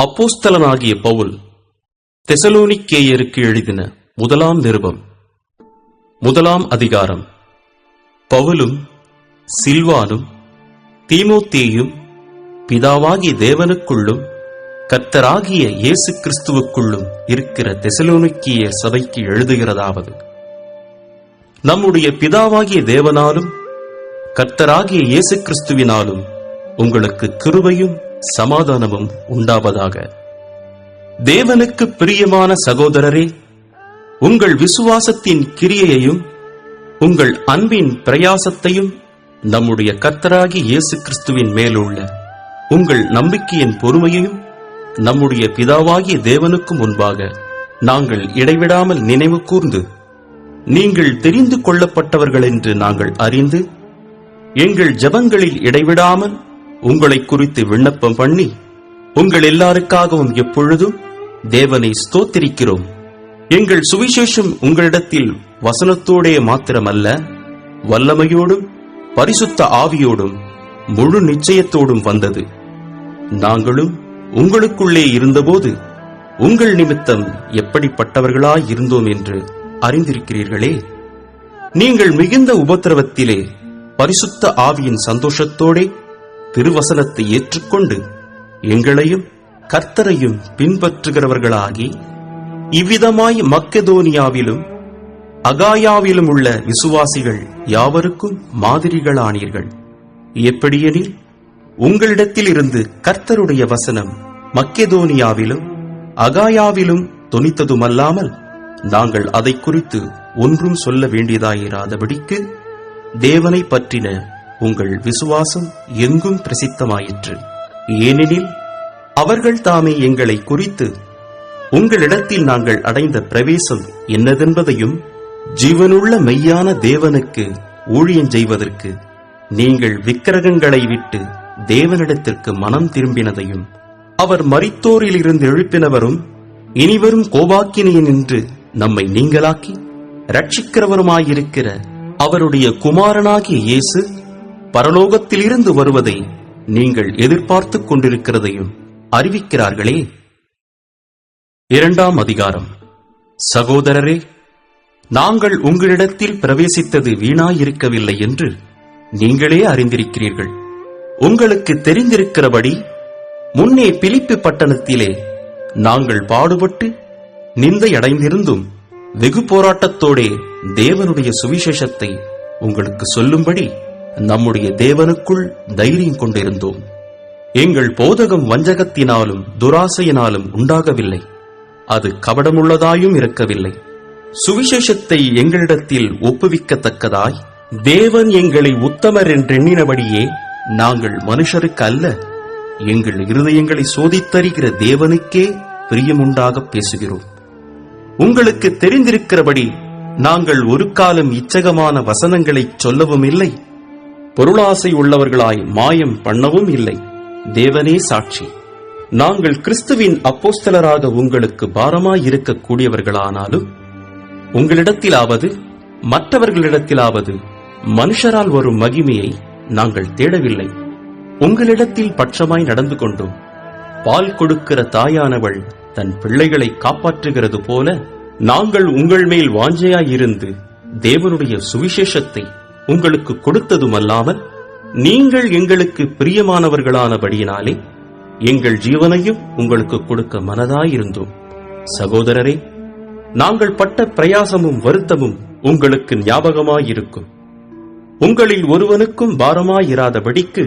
அப்போஸ்தலனாகிய பவுல் தெசலோனிக்கேயருக்கு எழுதின முதலாம் நிருபம் 1ஆம் அதிகாரம். பவுலும் சில்வானும் தீமோத்தேயும் பிதாவாகிய தேவனுக்குள்ளும் கர்த்தராகிய இயேசு கிறிஸ்துவுக்குள்ளும் இருக்கிற தெசலோனிக்கேய சபைக்கு எழுதுகிறதாவது: நம்முடைய பிதாவாகிய தேவனாலும் கர்த்தராகிய இயேசு கிறிஸ்துவினாலும் உங்களுக்கு கிருபையும் சமாதானமும் உண்டாவதாக. தேவனுக்கு பிரியமான சகோதரரே, உங்கள் விசுவாசத்தின் கிரியையையும் உங்கள் அன்பின் பிரயாசத்தையும் நம்முடைய கர்த்தராகிய இயேசு கிறிஸ்துவின் மேலுள்ள உங்கள் நம்பிக்கையின் பொறுமையையும் நம்முடைய பிதாவாகிய தேவனுக்கு முன்பாக நாங்கள் இடைவிடாமல் நினைவு கூர்ந்து, நீங்கள் தெரிந்து கொள்ளப்பட்டவர்கள் என்று நாங்கள் அறிந்து, எங்கள் ஜெபங்களில் இடைவிடாமல் உங்களை குறித்து விண்ணப்பம் பண்ணி, உங்கள் எல்லாருக்காகவும் எப்பொழுதும் தேவனை ஸ்தோத்திரிக்கிறோம். எங்கள் சுவிசேஷம் உங்களிடத்தில் வசனத்தோடே மாத்திரமல்ல, வல்லமையோடும் பரிசுத்த ஆவியோடும் முழு நிச்சயத்தோடும் வந்தது. நாங்களும் உங்களுக்குள்ளே இருந்தபோது உங்கள் நிமித்தம் எப்படிப்பட்டவர்களாய் இருந்தோம் என்று அறிந்திருக்கிறீர்களே. நீங்கள் மிகுந்த உபத்திரவத்திலே பரிசுத்த ஆவியின் சந்தோஷத்தோடே திருவசனத்தை ஏற்றுக்கொண்டு எங்களையும் கர்த்தரையும் பின்பற்றுகிறவர்களாகி, இவ்விதமாய் மக்கெதோனியாவிலும் அகாயாவிலும் உள்ள விசுவாசிகள் யாவருக்கும் மாதிரிகளானீர்கள். எப்படியெனில், உங்களிடத்தில் இருந்து கர்த்தருடைய வசனம் மக்கெதோனியாவிலும் அகாயாவிலும் தொனித்ததுமல்லாமல், நாங்கள் அதை குறித்து ஒன்றும் சொல்ல வேண்டியதாயிராதபடிக்கு தேவனை பற்றின உங்கள் விசுவாசம் எங்கும் பிரசித்தமாயிற்று. ஏனெனில், அவர்கள் தாமே எங்களை குறித்து உங்களிடத்தில் நாங்கள் அடைந்த பிரவேசம் என்னதென்பதையும், ஜீவனுள்ள மெய்யான தேவனுக்கு ஊழியம் செய்வதற்கு நீங்கள் விக்கிரகங்களை விட்டு தேவனிடத்திற்கு மனம் திரும்பினதையும், அவர் மரித்தோரிலிருந்து எழுப்பினவரும் இனிவரும் கோபாக்கினியனின்று நம்மை நீங்களாக்கி இரட்சிக்கிறவருமாயிருக்கிற அவருடைய குமாரனாகிய இயேசு பரலோகத்திலிருந்து வருவதை நீங்கள் எதிர்பார்த்துக் கொண்டிருக்கிறதையும் அறிவிக்கிறார்களே. 2ஆம் அதிகாரம். சகோதரரே, நாங்கள் உங்களிடத்தில் பிரவேசித்தது வீணாயிருக்கவில்லை என்று நீங்களே அறிந்திருக்கிறீர்கள். உங்களுக்கு தெரிந்திருக்கிறபடி முன்னே பிலிப்பி பட்டணத்திலே நாங்கள் பாடுபட்டு நிந்தையடைந்திருந்தும் வெகு போராட்டத்தோடே தேவனுடைய சுவிசேஷத்தை உங்களுக்கு சொல்லும்படி நம்முடைய தேவனுக்குள் தைரியம் கொண்டிருந்தோம். எங்கள் போதகம் வஞ்சகத்தினாலும் துராசையினாலும் உண்டாகவில்லை, அது கபடமுள்ளதாயும் இருக்கவில்லை. சுவிசேஷத்தை எங்களிடத்தில் ஒப்புவிக்கத்தக்கதாய் தேவன் எங்களை உத்தமர் என்றெண்ணினபடியே நாங்கள் மனுஷருக்கு அல்ல, எங்கள் இருதயங்களை சோதித்தறிகிற தேவனுக்கே பிரியமுண்டாக பேசுகிறோம். உங்களுக்கு தெரிந்திருக்கிறபடி நாங்கள் ஒரு காலம் இச்சகமான வசனங்களை சொல்லவும் இல்லை, பொருளாசை உள்ளவர்களாய் மாயம் பண்ணவும் இல்லை. தேவனே சாட்சி, நாங்கள் கிறிஸ்துவின் அப்போஸ்தலராக உங்களுக்கு பாரமாயிருக்கக்கூடியவர்களானாலும், உங்களிடத்திலாவது மற்றவர்களிடத்திலாவது மனுஷரால் வரும் மகிமையை நாங்கள் தேடவில்லை. உங்களிடத்தில் பட்சமாய் நடந்து கொண்டோம். பால் கொடுக்கிற தாயானவள் தன் பிள்ளைகளை காப்பாற்றுகிறது போல, நாங்கள் உங்கள் மேல் வாஞ்சையாயிருந்து தேவனுடைய சுவிசேஷத்தை உங்களுக்கு கொடுத்ததுமல்லாமல், நீங்கள் எங்களுக்கு பிரியமானவர்களானபடியினாலே எங்கள் ஜீவனையும் உங்களுக்கு கொடுக்க மனதாயிருந்தோம். சகோதரரே, நாங்கள் பட்ட பிரயாசமும் வருத்தமும் உங்களுக்கு ஞாபகமாயிருக்கும். உங்களில் ஒருவனுக்கும் பாரமாயிராதபடிக்கு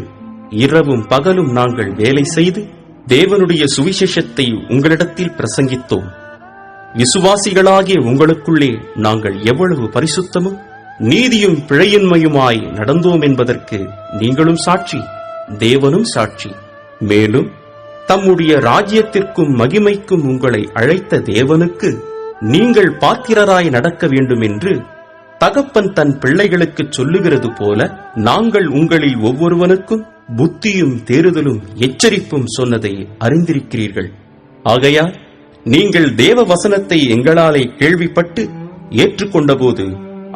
இரவும் பகலும் நாங்கள் வேலை செய்து தேவனுடைய சுவிசேஷத்தை உங்களிடத்தில் பிரசங்கித்தோம். விசுவாசிகளாகிய உங்களுக்குள்ளே நாங்கள் எவ்வளவு பரிசுத்தமும் நீதியும் பிழையின்மையுமாய் நடந்தோம் என்பதற்கு நீங்களும் சாட்சி, தேவனும் சாட்சி. மேலும் தம்முடைய ராஜ்யத்திற்கும் மகிமைக்கும் உங்களை அழைத்த தேவனுக்கு நீங்கள் பாத்திரராய் நடக்க வேண்டும் என்று தகப்பன் தன் பிள்ளைகளுக்கு சொல்லுகிறது போல, நாங்கள் உங்களில் ஒவ்வொருவனுக்கும் புத்தியும் தேறுதலும் எச்சரிப்பும் சொன்னதை அறிந்திருக்கிறீர்கள். ஆகையால் நீங்கள் தேவ வசனத்தை எங்களாலே கேள்விப்பட்டு ஏற்றுக்கொண்டபோது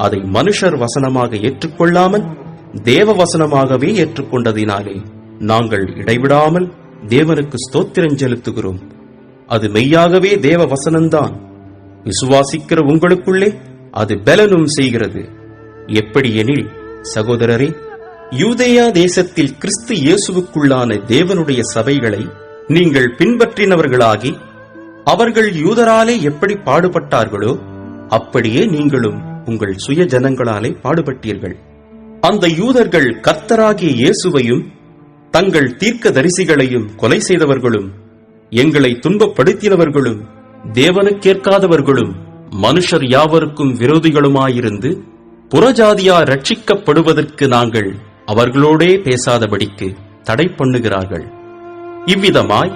அதை மனுஷர் வசனமாக ஏற்றுக்கொள்ளாமல் தேவ வசனமாகவே ஏற்றுக்கொண்டதினாலே நாங்கள் இடைவிடாமல் தேவனுக்கு ஸ்தோத்திரம் செலுத்துகிறோம். அது மெய்யாகவே தேவ வசனம்தான். விசுவாசிக்கிற உங்களுக்குள்ளே அது பலனும் செய்கிறது. எப்படி எனில், சகோதரரே, யூதேயா தேசத்தில் கிறிஸ்து இயேசுவுக்குள்ளான தேவனுடைய சபைகளை நீங்கள் பின்பற்றினவர்களாகி, அவர்கள் யூதராலே எப்படி பாடுபட்டார்களோ அப்படியே நீங்களும் உங்கள் சுய ஜனங்களாலே பாடுபட்டீர்கள். அந்த யூதர்கள் கர்த்தராகிய இயேசுவையும் தங்கள் தீர்க்க தரிசிகளையும் கொலை செய்தவர்களும், எங்களை துன்பப்படுத்தினவர்களும், தேவனுக்கேற்காதவர்களும், மனுஷர் யாவருக்கும் விரோதிகளுமாயிருந்து புறஜாதியார் ரட்சிக்கப்படுவதற்கு நாங்கள் அவர்களோடே பேசாதபடிக்கு தடை பண்ணுகிறார்கள். இவ்விதமாய்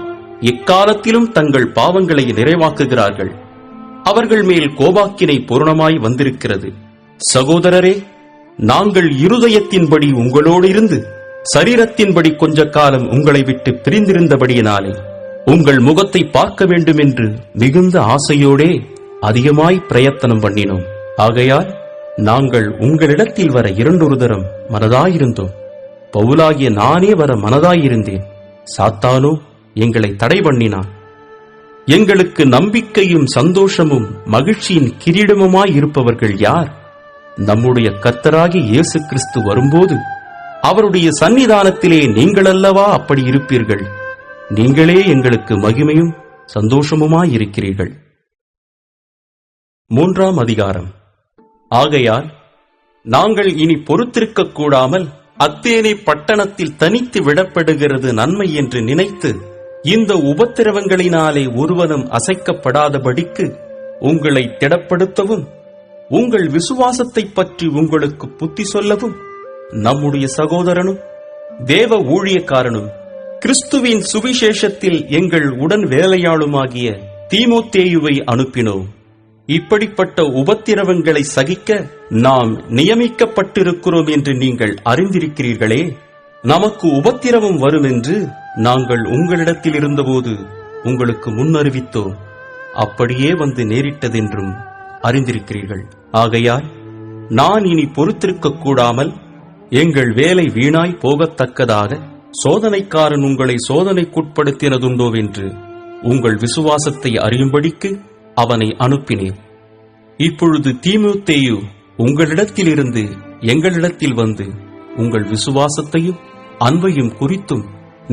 எக்காலத்திலும் தங்கள் பாவங்களை நிறைவாக்குகிறார்கள். அவர்கள் மேல் கோபாக்கினை பூரணமாய் வந்திருக்கிறது. சகோதரரே, நாங்கள் இருதயத்தின்படி உங்களோடு இருந்து சரீரத்தின்படி கொஞ்ச காலம் உங்களை விட்டு பிரிந்திருந்தபடியினாலே உங்கள் முகத்தை பார்க்க வேண்டும் என்று மிகுந்த ஆசையோடே அதிகமாய் பிரயத்தனம் பண்ணினோம். ஆகையால் நாங்கள் உங்களிடத்தில் வர 2 தரம் மனதாயிருந்தோம். பவுலாகிய நானே வர மனதாயிருந்தேன். சாத்தானோ எங்களை தடை பண்ணினான். எங்களுக்கு நம்பிக்கையும் சந்தோஷமும் மகிழ்ச்சியின் கிரீடமுமாயிருப்பவர்கள் யார்? நம்முடைய கர்த்தராகிய இயேசு கிறிஸ்து வரும்போது அவருடைய சன்னிதானத்திலே நீங்களல்லவா அப்படி இருப்பீர்கள். நீங்களே எங்களுக்கு மகிமையும் சந்தோஷமுமாயிருக்கிறீர்கள். 3ஆம் அதிகாரம். ஆகையால் நாங்கள் இனி பொறுத்திருக்க கூடாமல் அத்தேனை பட்டணத்தில் தனித்து விடப்படுகிறது நன்மை என்று நினைத்து, இந்த உபத்திரவங்களினாலே ஒருவனும் அசைக்கப்படாதபடிக்கு உங்களை திடப்படுத்தவும், உங்கள் விசுவாசத்தை பற்றி உங்களுக்கு புத்தி சொல்லவும், நம்முடைய சகோதரனும் தேவ ஊழியக்காரனும் கிறிஸ்துவின் சுவிசேஷத்தில் எங்கள் உடன் வேலையாளுமாகிய தீமோத்தேயுவை அனுப்பினோம். இப்படிப்பட்ட உபத்திரவங்களை சகிக்க நாம் நியமிக்கப்பட்டிருக்கிறோம் என்று நீங்கள் அறிந்திருக்கிறீர்களே. நமக்கு உபத்திரவம் வரும் என்று நாங்கள் உங்களிடத்தில் இருந்தபோது உங்களுக்கு முன்னறிவித்தோம். அப்படியே வந்து நேரிட்டதென்றும் அறிந்திருக்கிறீர்கள். ஆகையால் நான் இனி பொறுத்திருக்க கூடாமல் எங்கள் வேலை வீணாய் போகத்தக்கதாக சோதனைக்காரன் உங்களை சோதனைக்குட்படுத்தினதுண்டோவென்று உங்கள் விசுவாசத்தை அறியும்படிக்கு அவனை அனுப்பினேன். இப்பொழுது தீமோத்தேயு உங்களிடத்திலிருந்து எங்களிடத்தில் வந்து உங்கள் விசுவாசத்தையும் அன்பையும் குறித்தும்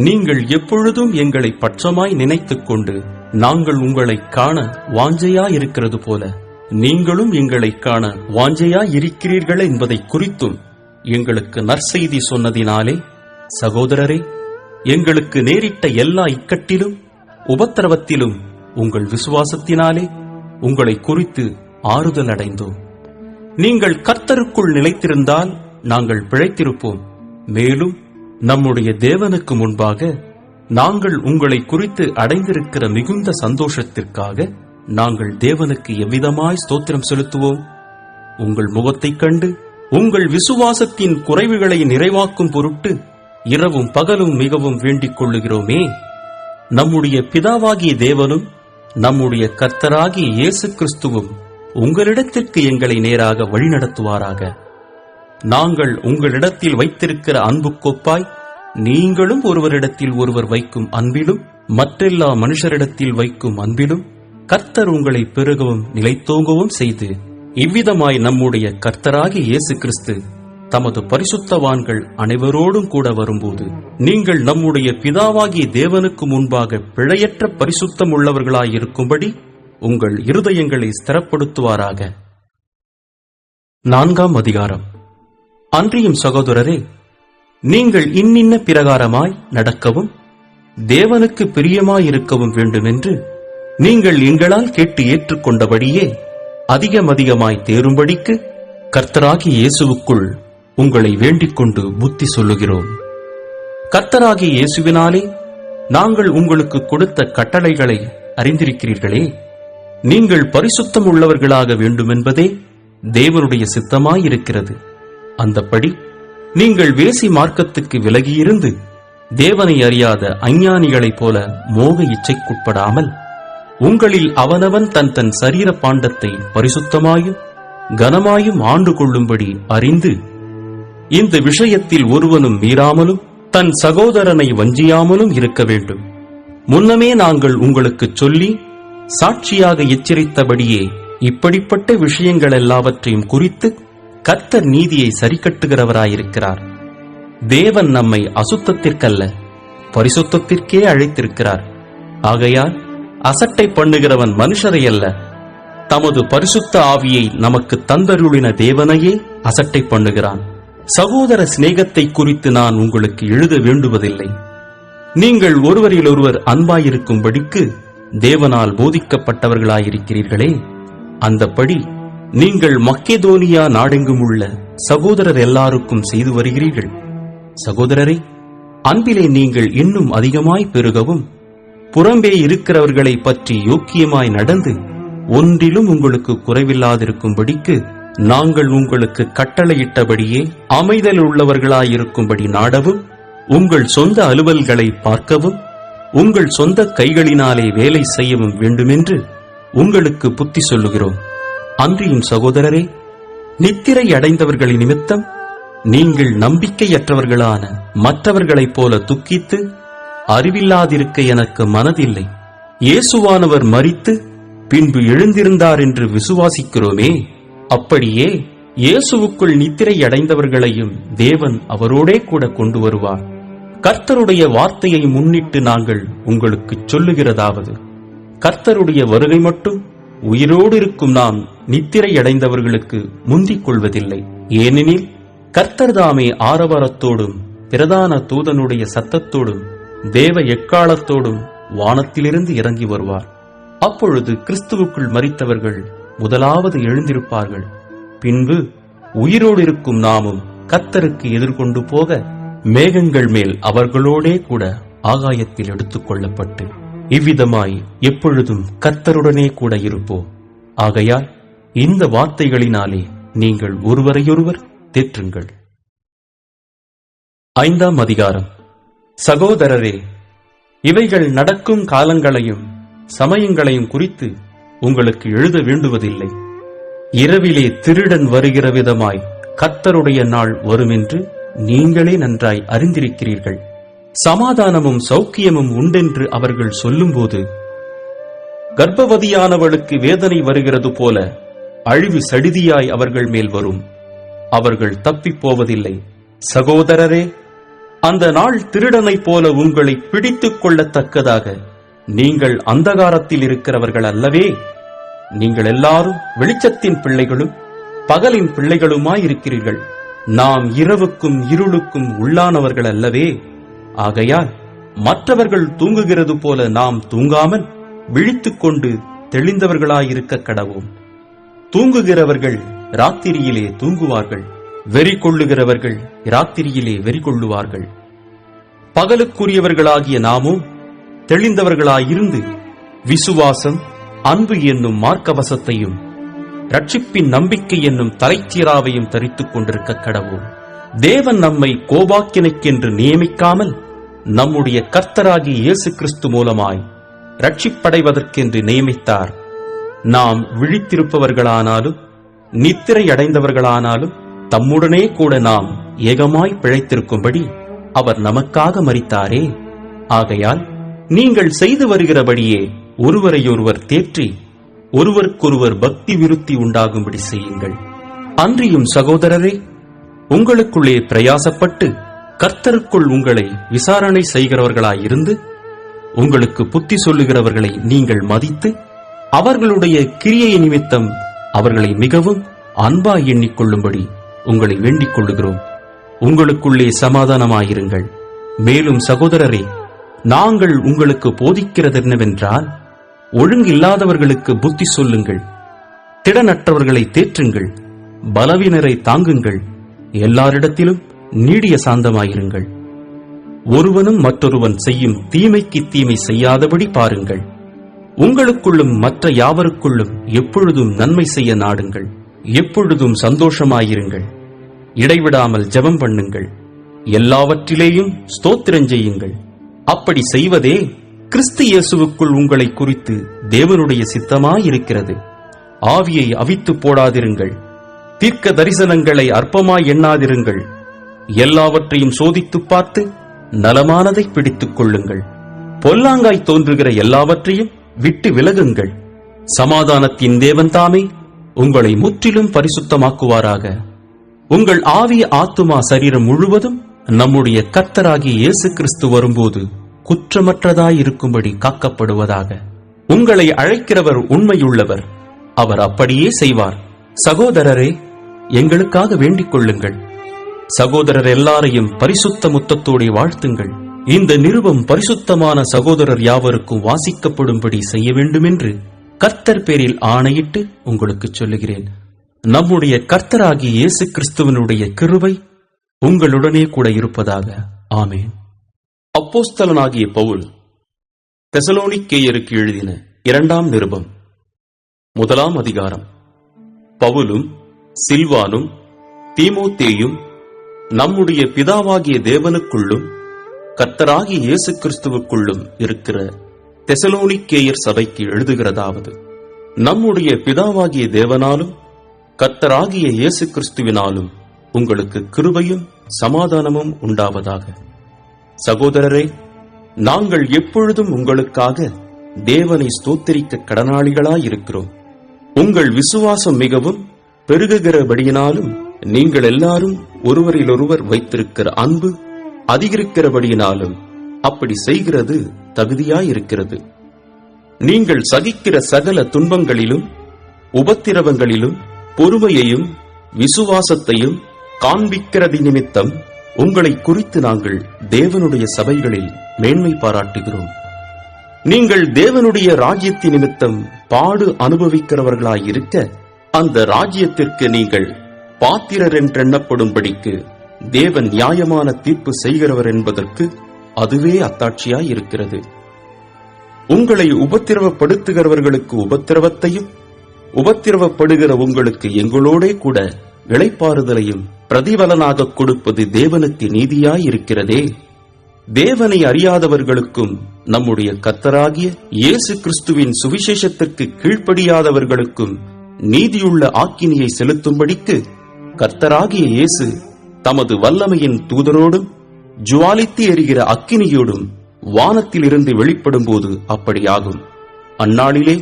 நீங்கள் எப்பொழுதும் எங்களை பட்சமாய் நினைத்துக் கொண்டு, நாங்கள் உங்களை காண வாஞ்சையாயிருக்கிறது போல நீங்களும் எங்களை காண வாஞ்சையாயிருக்கிறீர்கள் என்பதை குறித்தும் எங்களுக்கு நற்செய்தி சொன்னதினாலே, சகோதரரே, எங்களுக்கு நேரிட்ட எல்லா இக்கட்டிலும் உபத்திரவத்திலும் உங்கள் விசுவாசத்தினாலே உங்களை குறித்து ஆறுதல் அடைந்தோம். நீங்கள் கர்த்தருக்குள் நிலைத்திருந்தால் நாங்கள் பிழைத்திருப்போம். மேலும் நம்முடைய தேவனுக்கு முன்பாக நாங்கள் உங்களை குறித்து அடைந்திருக்கிற மிகுந்த சந்தோஷத்திற்காக நாங்கள் தேவனுக்கு எவ்விதமாய் ஸ்தோத்திரம் செலுத்துவோம்? உங்கள் முகத்தைக் கண்டு உங்கள் விசுவாசத்தின் குறைவுகளை நிறைவாக்கும் பொருட்டு இரவும் பகலும் மிகவும் வேண்டிக் கொள்ளுகிறோமே. நம்முடைய பிதாவாகிய தேவனும் நம்முடைய கர்த்தராகிய இயேசு கிறிஸ்துவும் உங்களிடத்திற்கு எங்களை நேராக வழிநடத்துவாராக. நாங்கள் உங்களிடத்தில் வைத்திருக்கிற அன்பு கோப்பாய் நீங்களும் ஒருவரிடத்தில் ஒருவர் வைக்கும் அன்பிலும் மற்றெல்லா மனுஷரிடத்தில் வைக்கும் அன்பிலும் கர்த்தர் உங்களை பெருகவும் நிலைத்தோங்கவும் செய்து, இவ்விதமாய் நம்முடைய கர்த்தராகிய இயேசு கிறிஸ்து தமது பரிசுத்தவான்கள் அனைவரோடும் கூட வரும்போது நீங்கள் நம்முடைய பிதாவாகிய தேவனுக்கு முன்பாக பிழையற்ற பரிசுத்தம் உள்ளவர்களாயிருக்கும்படி உங்கள் இருதயங்களை ஸ்திரப்படுத்துவாராக. 4ஆம் அதிகாரம். அன்றியும் சகோதரரே, நீங்கள் இன்னின்ன பிரகாரமாய் நடக்கவும் தேவனுக்கு பிரியமாயிருக்கவும் வேண்டுமென்று நீங்கள் எங்களால் கேட்டு ஏற்றுக்கொண்டபடியே அதிகமாய் தேரும்படிக்கு கர்த்தராகிய இயேசுவுக்குள் உங்களை வேண்டிக் கொண்டு புத்தி சொல்லுகிறோம். கர்த்தராகிய இயேசுவினாலே நாங்கள் உங்களுக்கு கொடுத்த கட்டளைகளை அறிந்திருக்கிறீர்களே. நீங்கள் பரிசுத்தம் உள்ளவர்களாக வேண்டுமென்பதே தேவனுடைய சித்தமாயிருக்கிறது. அந்தப்படி நீங்கள் வேசி மார்க்கத்துக்கு விலகியிருந்து தேவனை அறியாத அஞ்ஞானிகளைப் போல மோக இச்சைக்குட்படாமல், உங்களில் அவனவன் தன் தன் சரீர பாண்டத்தை பரிசுத்தமாயும் கனமாயும் ஆண்டு கொள்ளும்படி அறிந்து, இந்த விஷயத்தில் ஒருவனும் மீறாமலும் தன் சகோதரனை வஞ்சியாமலும் இருக்க வேண்டும். முன்னமே நாங்கள் உங்களுக்குச் சொல்லி சாட்சியாக எச்சரித்தபடியே இப்படிப்பட்ட விஷயங்கள் எல்லாவற்றையும் குறித்து கர்த்தர் நீதியை சரிக்கட்டுகிறவராயிருக்கிறார். தேவன் நம்மை அசுத்தத்திற்கல்ல பரிசுத்தத்திற்கே அழைத்திருக்கிறார். ஆகையால் அசட்டை பண்ணுகிறவன் மனுஷரை அல்ல, தமது பரிசுத்த ஆவியை நமக்கு தந்தருளின தேவனையே அசட்டை பண்ணுகிறான். சகோதர சிநேகத்தை குறித்து நான் உங்களுக்கு எழுத வேண்டுவதில்லை. நீங்கள் ஒருவரிலொருவர் அன்பாயிருக்கும்படிக்கு தேவனால் போதிக்கப்பட்டவர்களாயிருக்கிறீர்களே, அந்தப்படி நீங்கள் மக்கெதோனியா நாடெங்கும் உள்ள சகோதரர் எல்லாருக்கும் செய்து வருகிறீர்கள். சகோதரரே, அன்பிலே நீங்கள் இன்னும் அதிகமாய் பெருகவும், புறம்பே இருக்கிறவர்களை பற்றி யோக்கியமாய் நடந்து ஒன்றிலும் உங்களுக்கு குறைவில்லாதிருக்கும்படிக்கு நாங்கள் உங்களுக்கு கட்டளையிட்டபடியே அமைதல் உள்ளவர்களாயிருக்கும்படி நாடவும், உங்கள் சொந்த அலுவல்களை பார்க்கவும், உங்கள் சொந்த கைகளினாலே வேலை செய்யவும் வேண்டுமென்று உங்களுக்கு புத்தி சொல்லுகிறோம். அன்றியும் சகோதரரே, நித்திரை அடைந்தவர்களின் நிமித்தம் நீங்கள் நம்பிக்கையற்றவர்களான மற்றவர்களைப் போல துக்கித்து அறிவில்லாதிருக்க எனக்கு மனதில்லை. இயேசுவானவர் மரித்து பின்பு எழுந்திருந்தார் என்று விசுவாசிக்கிறோமே, அப்படியே இயேசுவுக்குள் நித்திரை அடைந்தவர்களையும் தேவன் அவரோடே கூட கொண்டு வருவார். கர்த்தருடைய வார்த்தையை முன்னிட்டு நாங்கள் உங்களுக்கு சொல்லுகிறதாவது, கர்த்தருடைய வருகை மட்டும் உயிரோடு இருக்கும் நாம் நித்திரை அடைந்தவர்களுக்கு முந்திக் கொள்வதில்லை. ஏனெனில் கர்த்தர் தாமே ஆரவாரத்தோடும் பிரதான தூதனுடைய சத்தத்தோடும் தேவ எக்காலத்தோடும் வானத்திலிருந்து இறங்கி வருவார். அப்பொழுது கிறிஸ்துவுக்குள் மரித்தவர்கள் முதலாவது எழுந்திருப்பார்கள். பின்பு உயிரோடு இருக்கும் நாமும் கர்த்தருக்கு எதிர்கொண்டு போக மேகங்கள் மேல் அவர்களோடே கூட ஆகாயத்தில் எடுத்துக் கொள்ளப்பட்டு இவ்விதமாய் எப்பொழுதும் கர்த்தருடனே கூட இருப்போம். ஆகையால் இந்த வார்த்தைகளினாலே நீங்கள் ஒருவரையொருவர் தேற்றுங்கள். 5ஆம் அதிகாரம். சகோதரரே, இவைகள் நடக்கும் காலங்களையும் சமயங்களையும் குறித்து உங்களுக்கு எழுத வேண்டுவதில்லை. இரவிலே திருடன் வருகிற விதமாய் கர்த்தருடைய நாள் வருமென்று நீங்களே நன்றாய் அறிந்திருக்கிறீர்கள். சமாதானமும் சௌக்கியமும் உண்டென்று அவர்கள் சொல்லும்போது கர்ப்பவதியானவளுக்கு வேதனை வருகிறது போல அழிவு சடிதியாய் அவர்கள் மேல் வரும். அவர்கள் தப்பிப் போவதில்லை. சகோதரரே, அந்த நாள் திருடனைப் போல உங்களை பிடித்துக் கொள்ளத்தக்கதாக நீங்கள் அந்தகாரத்தில் இருக்கிறவர்கள் அல்லவே. நீங்கள் எல்லாரும் வெளிச்சத்தின் பிள்ளைகளும் பகலின் பிள்ளைகளுமாயிருக்கிறீர்கள். நாம் இரவுக்கும் இருளுக்கும் உள்ளானவர்கள் அல்லவே. ஆகையால் மற்றவர்கள் தூங்குகிறது போல நாம் தூங்காமல் விழித்துக் கொண்டு தெளிந்தவர்களாயிருக்க கடவோம். தூங்குகிறவர்கள் ராத்திரியிலே தூங்குவார்கள், வெறி கொள்ளுகிறவர்கள் ராத்திரியிலே வெறி கொள்ளுவார்கள். பகலுக்குரியவர்களாகிய நாமும் தெளிந்தவர்களாயிருந்து விசுவாசம், அன்பு என்னும் மார்க்கவசத்தையும் ரட்சிப்பின் நம்பிக்கை என்னும் தலைச்சீராவையும் தரித்துக் கொண்டிருக்க கடவோம். தேவன் நம்மை கோபாக்கினைக்கென்று நியமிக்காமல் நம்முடைய கர்த்தராகிய இயேசு கிறிஸ்து மூலமாய் ரட்சிப்படைவதற்கென்று நியமித்தார். நாம் விழித்திருப்பவர்களானாலும் நித்திரை அடைந்தவர்களானாலும் தம்முடனே கூட நாம் ஏகமாய் பிழைத்திருக்கும்படி அவர் நமக்காக மரித்தாரே. ஆகையால் நீங்கள் செய்து வருகிறபடியே ஒருவரையொருவர் தேற்றி ஒருவருக்கொருவர் பக்தி விருத்தி உண்டாகும்படி செய்யுங்கள். அன்றியும் சகோதரரே, உங்களுக்குள்ளே பிரயாசப்பட்டு கர்த்தருக்குள் உங்களை விசாரணை செய்கிறவர்களாயிருந்து உங்களுக்கு புத்தி சொல்லுகிறவர்களை நீங்கள் மதித்து அவர்களுடைய கிரியை நிமித்தம் அவர்களை மிகவும் அன்பாய் எண்ணிக்கொள்ளும்படி உங்களை வேண்டிக் கொள்ளுகிறோம். உங்களுக்குள்ளே சமாதானமாயிருங்கள். மேலும் சகோதரரே, நாங்கள் உங்களுக்கு போதிக்கிறதென்னவென்றால், ஒழுங்கில்லாதவர்களுக்கு புத்தி சொல்லுங்கள், திடனற்றவர்களை தேற்றுங்கள், பலவீனரை தாங்குங்கள், எல்லாரிடத்திலும் நீடிய சாந்தமாயிருங்கள். ஒருவனும் மற்றொருவன் செய்யும் தீமைக்கு தீமை செய்யாதபடி பாருங்கள். உங்களுக்குள்ளும் மற்ற யாவருக்குள்ளும் எப்பொழுதும் நன்மை செய்ய நாடுங்கள். எப்பொழுதும் சந்தோஷமாயிருங்கள். இடைவிடாமல் ஜெபம் பண்ணுங்கள். எல்லாவற்றிலேயும் ஸ்தோத்திரம் செய்யுங்கள். அப்படி செய்வதே கிறிஸ்து இயேசுவுக்குள் உங்களை குறித்து தேவனுடைய சித்தமாயிருக்கிறது. ஆவியை அவித்து போடாதிருங்கள். தீர்க்க தரிசனங்களை அற்பமாய் எண்ணாதிருங்கள். எல்லாவற்றையும் சோதித்துப் பார்த்து நலமானதை பிடித்துக் கொள்ளுங்கள். பொல்லாங்காய் தோன்றுகிற எல்லாவற்றையும் விட்டு விலகுங்கள். சமாதானத்தின் தேவன் தாமே உங்களை முற்றிலும் பரிசுத்தமாக்குவாராக. உங்கள் ஆவி, ஆத்துமா, சரீரம் முழுவதும் நம்முடைய கர்த்தராகிய இயேசு கிறிஸ்து வரும்போது குற்றமற்றதாயிருக்கும்படி காக்கப்படுவதாக. உங்களை அழைக்கிறவர் உண்மையுள்ளவர், அவர் அப்படியே செய்வார். சகோதரரே, எங்களுக்காக வேண்டிக் கொள்ளுங்கள். சகோதரர் எல்லாரையும் பரிசுத்த முத்தத்தோടെ வாழ்த்துங்கள். இந்த நிருபம் பரிசுத்தமான சகோதரர் யாவருக்கும் வாசிக்கப்படும்படி செய்ய வேண்டுமென்று கர்த்தர் பேரில் ஆணையிட்டு உங்களுக்கு சொல்லுகிறேன். நம்முடைய கர்த்தராகிய இயேசு கிறிஸ்துவனுடைய கிருபை உங்களுடனே கூட இருப்பதாக. ஆமென். அப்போஸ்தலனாகிய பவுல் தெசலோனிக்கேயருக்கு எழுதின 2ஆம் நிருபம் 1ஆம் அதிகாரம். பவுலும் சில்வானும் தீமோத்தேயும் நம்முடைய பிதாவாகிய தேவனுக்குள்ளும் கர்த்தராகிய இயேசு கிறிஸ்துவுக்குள்ளும் இருக்கிற தெசலோனிக்கேயர் சபைக்கு எழுதுகிறதாவது: நம்முடைய பிதாவாகிய தேவனாலும் கர்த்தராகிய இயேசு கிறிஸ்துவினாலும் உங்களுக்கு கிருபையும் சமாதானமும் உண்டாவதாக. சகோதரரே, நாங்கள் எப்பொழுதும் உங்களுக்காக தேவனை ஸ்தோத்திரிக்க கடனாளிகளாயிருக்கிறோம். உங்கள் விசுவாசம் மிகவும் பெருகுகிறபடியினாலும் நீங்கள் எல்லாரும் ஒருவரிலொருவர் வைத்திருக்கிற அன்பு அதிகரிக்கிறபடியினாலும் அப்படி செய்கிறது தகுதியாயிருக்கிறது. நீங்கள் சகிக்கிற சகல துன்பங்களிலும் உபத்திரவங்களிலும் பொறுமையையும் விசுவாசத்தையும் காண்பிக்கிறது நிமித்தம் உங்களை குறித்து நாங்கள் தேவனுடைய சபைகளில் மேன்மை பாராட்டுகிறோம். நீங்கள் தேவனுடைய ராஜ்யத்தின் நிமித்தம் பாடு அனுபவிக்கிறவர்களாயிருக்க அந்த ராஜ்யத்திற்கு நீங்கள் பாத்திரர் என்றெண்ணப்படும்படிக்கு தேவன் நியாயமான தீர்ப்பு செய்கிறவர் என்பதற்கு அதுவே அத்தாட்சியாயிருக்கிறது. உங்களை உபத்திரவப்படுத்துகிறவர்களுக்கு உபத்திரவத்தையும் உபத்திரவப்படுகிற உங்களுக்கு எங்களோடே கூட இளைப்பாறுதலையும் பிரதிபலனாக கொடுப்பது தேவனுக்கு நீதியாயிருக்கிறதே. தேவனை அறியாதவர்களுக்கும் நம்முடைய கர்த்தராகிய இயேசு கிறிஸ்துவின் சுவிசேஷத்திற்கு கீழ்ப்படியாதவர்களுக்கும் நீதியுள்ள ஆக்கினியை செலுத்தும்படிக்கு கர்த்தராகிய இயேசு தமது வல்லமையின் தூதரோடும் ஜுவாலித்து எரிகிற அக்கினியோடும் வானத்திலிருந்து வெளிப்படும் போது அப்படியாகும். அந்நாளிலே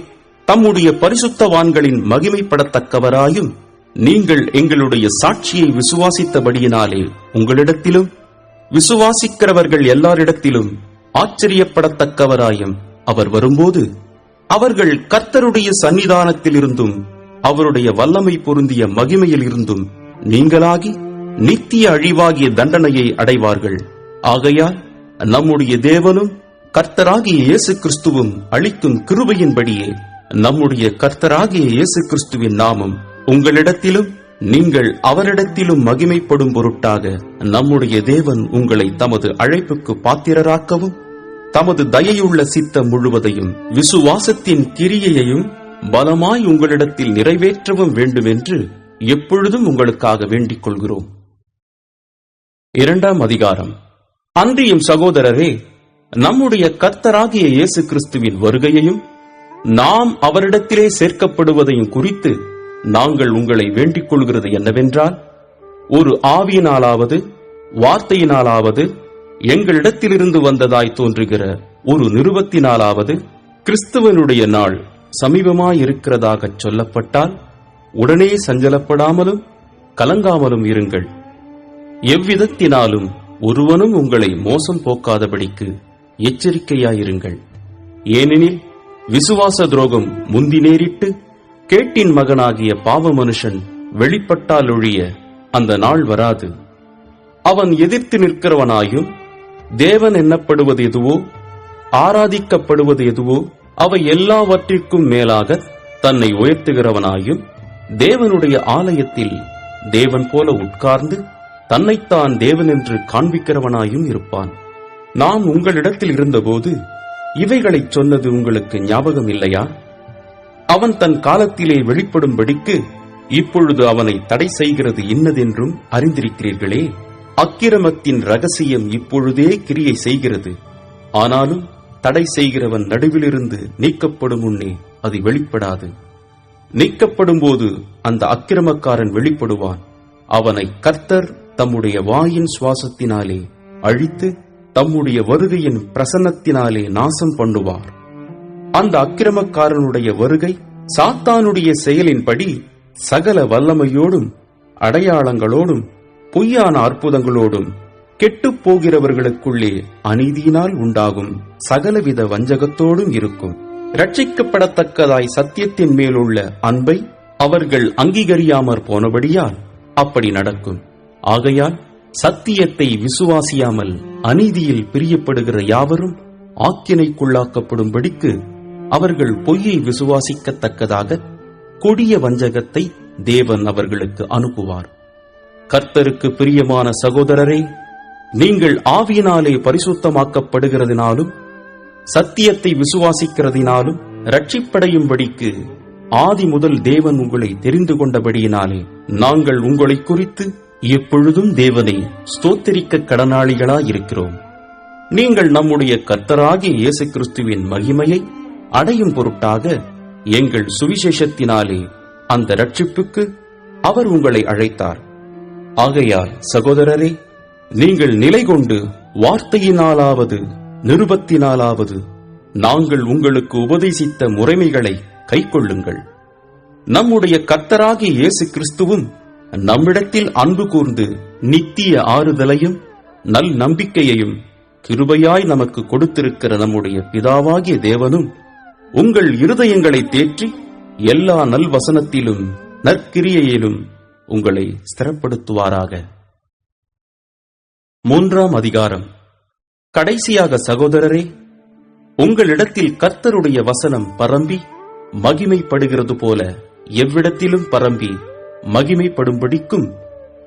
தம்முடைய பரிசுத்தவான்களின் மகிமைப்படத்தக்கவராயும் நீங்கள் எங்களுடைய சாட்சியை விசுவாசித்தபடியினாலே உங்களிடத்திலும் விசுவாசிக்கிறவர்கள் எல்லாரிடத்திலும் ஆச்சரியப்படத்தக்கவராயும் அவர் வரும்போது அவர்கள் கர்த்தருடைய சன்னிதானத்திலிருந்தும் அவருடைய வல்லமை பொருந்திய மகிமையில் இருந்தும் நீங்களாகி நித்திய அழிவாகிய தண்டனையை அடைவார்கள். ஆகையால் நம்முடைய தேவனும் கர்த்தராகிய இயேசு கிறிஸ்துவும் அளிக்கும் கிருபையின்படியே நம்முடைய கர்த்தராகிய இயேசு கிறிஸ்துவின் நாமம் உங்களிடத்திலும் நீங்கள் அவரிடத்திலும் மகிமைப்படும் பொருட்டாக நம்முடைய தேவன் உங்களை தமது அழைப்புக்கு பாத்திரராக்கவும் தமது தயையுள்ள சித்தம் முழுவதையும் விசுவாசத்தின் கிரியையையும் பலமாய் உங்களிடத்தில் நிறைவேற்றவும் வேண்டுமென்று எப்பொழுதும் உங்களுக்காக வேண்டிக் கொள்கிறோம். 2ஆம் அதிகாரம். அன்றியும் சகோதரரே, நம்முடைய கர்த்தராகிய இயேசு கிறிஸ்துவின் வருகையையும் நாம் அவரிடத்திலே சேர்க்கப்படுவதையும் குறித்து நாங்கள் உங்களை வேண்டிக் கொள்கிறது என்னவென்றால், ஒரு ஆவியினாலாவது வார்த்தையினாலாவது எங்களிடத்திலிருந்து வந்ததாய் தோன்றுகிற ஒரு நிருபத்தினாலாவது கிறிஸ்துவனுடைய நாள் சமீபமாயிருக்கிறதாக சொல்லப்பட்டால் உடனே சஞ்சலப்படாமலும் கலங்காமலும் இருங்கள். எவ்விதத்தினாலும் ஒருவனும் உங்களை மோசம் போக்காதபடிக்கு எச்சரிக்கையாயிருங்கள். ஏனெனில் விசுவாச துரோகம் முந்தி நேரிட்டு கேட்டின் மகனாகிய பாவ மனுஷன் வெளிப்பட்டால் ஒழிய அந்த நாள் வராது. அவன் எதிர்த்து நிற்கிறவனாயும் தேவன் எண்ணப்படுவது எதுவோ ஆராதிக்கப்படுவது எதுவோ அவை எல்லாவற்றிற்கும் மேலாக தன்னை உயர்த்துகிறவனாயும் தேவனுடைய ஆலயத்தில் தேவன் போல உட்கார்ந்து தன்னைத்தான் தேவன் என்று காண்பிக்கிறவனாயும் இருப்பான். நான் உங்களிடத்தில் இருந்தபோது இவைகளைச் சொன்னது உங்களுக்கு ஞாபகம் இல்லையா? அவன் தன் காலத்திலே வெளிப்படும்படிக்கு இப்பொழுது அவனை தடை செய்கிறது இன்னதென்றும் அறிந்திருக்கிறீர்களே. அக்கிரமத்தின் ரகசியம் இப்பொழுதே கிரியை செய்கிறது. ஆனாலும் தடை செய்கிறவன் நடுவிலிருந்து நீக்கப்படும் முன்னே அது வெளிப்படாது. நீக்கப்படும் போது அந்த அக்கிரமக்காரன் வெளிப்படுவான். அவனை கர்த்தர் தம்முடைய வாயின் சுவாசத்தினாலே அழித்து தம்முடைய வருகையின் பிரசன்னத்தினாலே நாசம் பண்ணுவார். அந்த அக்கிரமக்காரனுடைய வருகை சாத்தானுடைய செயலின்படி சகல வல்லமையோடும் அடையாளங்களோடும் பொய்யான அற்புதங்களோடும் கெட்டுப் போகிறவர்களுக்குள்ளே அநீதியினால் உண்டாகும் சகலவித வஞ்சகத்தோடும் இருக்கும். இரட்சிக்கப்படத்தக்கதாய் சத்தியத்தின் மேலுள்ள அன்பை அவர்கள் அங்கீகரியாமற் போனபடியால் அப்படி நடக்கும். ஆகையால் சத்தியத்தை விசுவாசியாமல் அநீதியில் பிரியப்படுகிற யாவரும் ஆக்கினைக்குள்ளாக்கப்படும்படிக்கு அவர்கள் பொய்யை விசுவாசிக்கத்தக்கதாக கொடிய வஞ்சகத்தை தேவன் அவர்களுக்கு அனுப்புவார். கர்த்தருக்கு பிரியமான சகோதரரே, நீங்கள் ஆவியினாலே பரிசுத்தமாக்கப்படுகிறதினாலும் சத்தியத்தை விசுவாசிக்கிறதினாலும் இரட்சிப்படையும்படிக்கு ஆதி முதல் தேவன் உங்களை தெரிந்து கொண்டபடியினாலே நாங்கள் உங்களை குறித்து எப்பொழுதும் தேவனை ஸ்தோத்திரிக்க கடனாளிகளாயிருக்கிறோம். நீங்கள் நம்முடைய கர்த்தராகிய இயேசு கிறிஸ்துவின் மகிமையை அடையும் பொருட்டாக எங்கள் சுவிசேஷத்தினாலே அந்த இரட்சிப்புக்கு அவர் உங்களை அழைத்தார். ஆகையால் சகோதரரே, நீங்கள் நிலை கொண்டு வார்த்தையினாலாவது நிருபத்தினாலாவது நாங்கள் உங்களுக்கு உபதேசித்த முறைமைகளை கைக்கொள்ளுங்கள். நம்முடைய கர்த்தராகிய இயேசு கிறிஸ்துவும் நம்மிடத்தில் அன்பு கூர்ந்து நித்திய ஆறுதலையும் நல் நம்பிக்கையையும் கிருபையாய் நமக்கு கொடுத்திருக்கிற நம்முடைய பிதாவாகிய தேவனும் உங்கள் இருதயங்களை தேற்றி எல்லா நல்வசனத்திலும் நற்கிரியையிலும் உங்களை ஸ்திரப்படுத்துவாராக. 3ஆம் அதிகாரம். கடைசியாக சகோதரரே, உங்களிடத்தில் கர்த்தருடைய வசனம் பரம்பி மகிமைப்படுகிறது போல எவ்விடத்திலும் பரம்பி மகிமைப்படும்படிக்கும்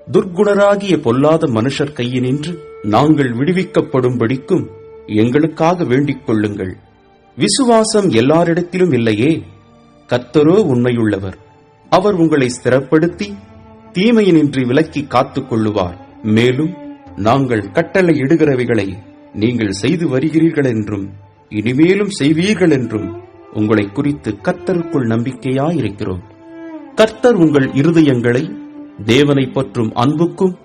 துர்க்குணராகிய பொல்லாத மனுஷர் கையினின்று நாங்கள் விடுவிக்கப்படும்படிக்கும் எங்களுக்காக வேண்டிக் கொள்ளுங்கள். விசுவாசம் எல்லாரிடத்திலும் இல்லையே, கர்த்தரோ உண்மையுள்ளவர். அவர் உங்களை ஸ்திரப்படுத்தி தீமையினின்று விலக்கி காத்துக் கொள்ளுவார். மேலும் நாங்கள் கட்டளை இடுகிறவைகளை நீங்கள் செய்து வருகிறீர்கள் என்றும் இனிமேலும் செய்வீர்கள் என்றும் உங்களை குறித்து கர்த்தருக்குள் நம்பிக்கையாயிருக்கிறோம். கர்த்தர் உங்கள் இருதயங்களை தேவனை பற்றும் அன்புக்கும்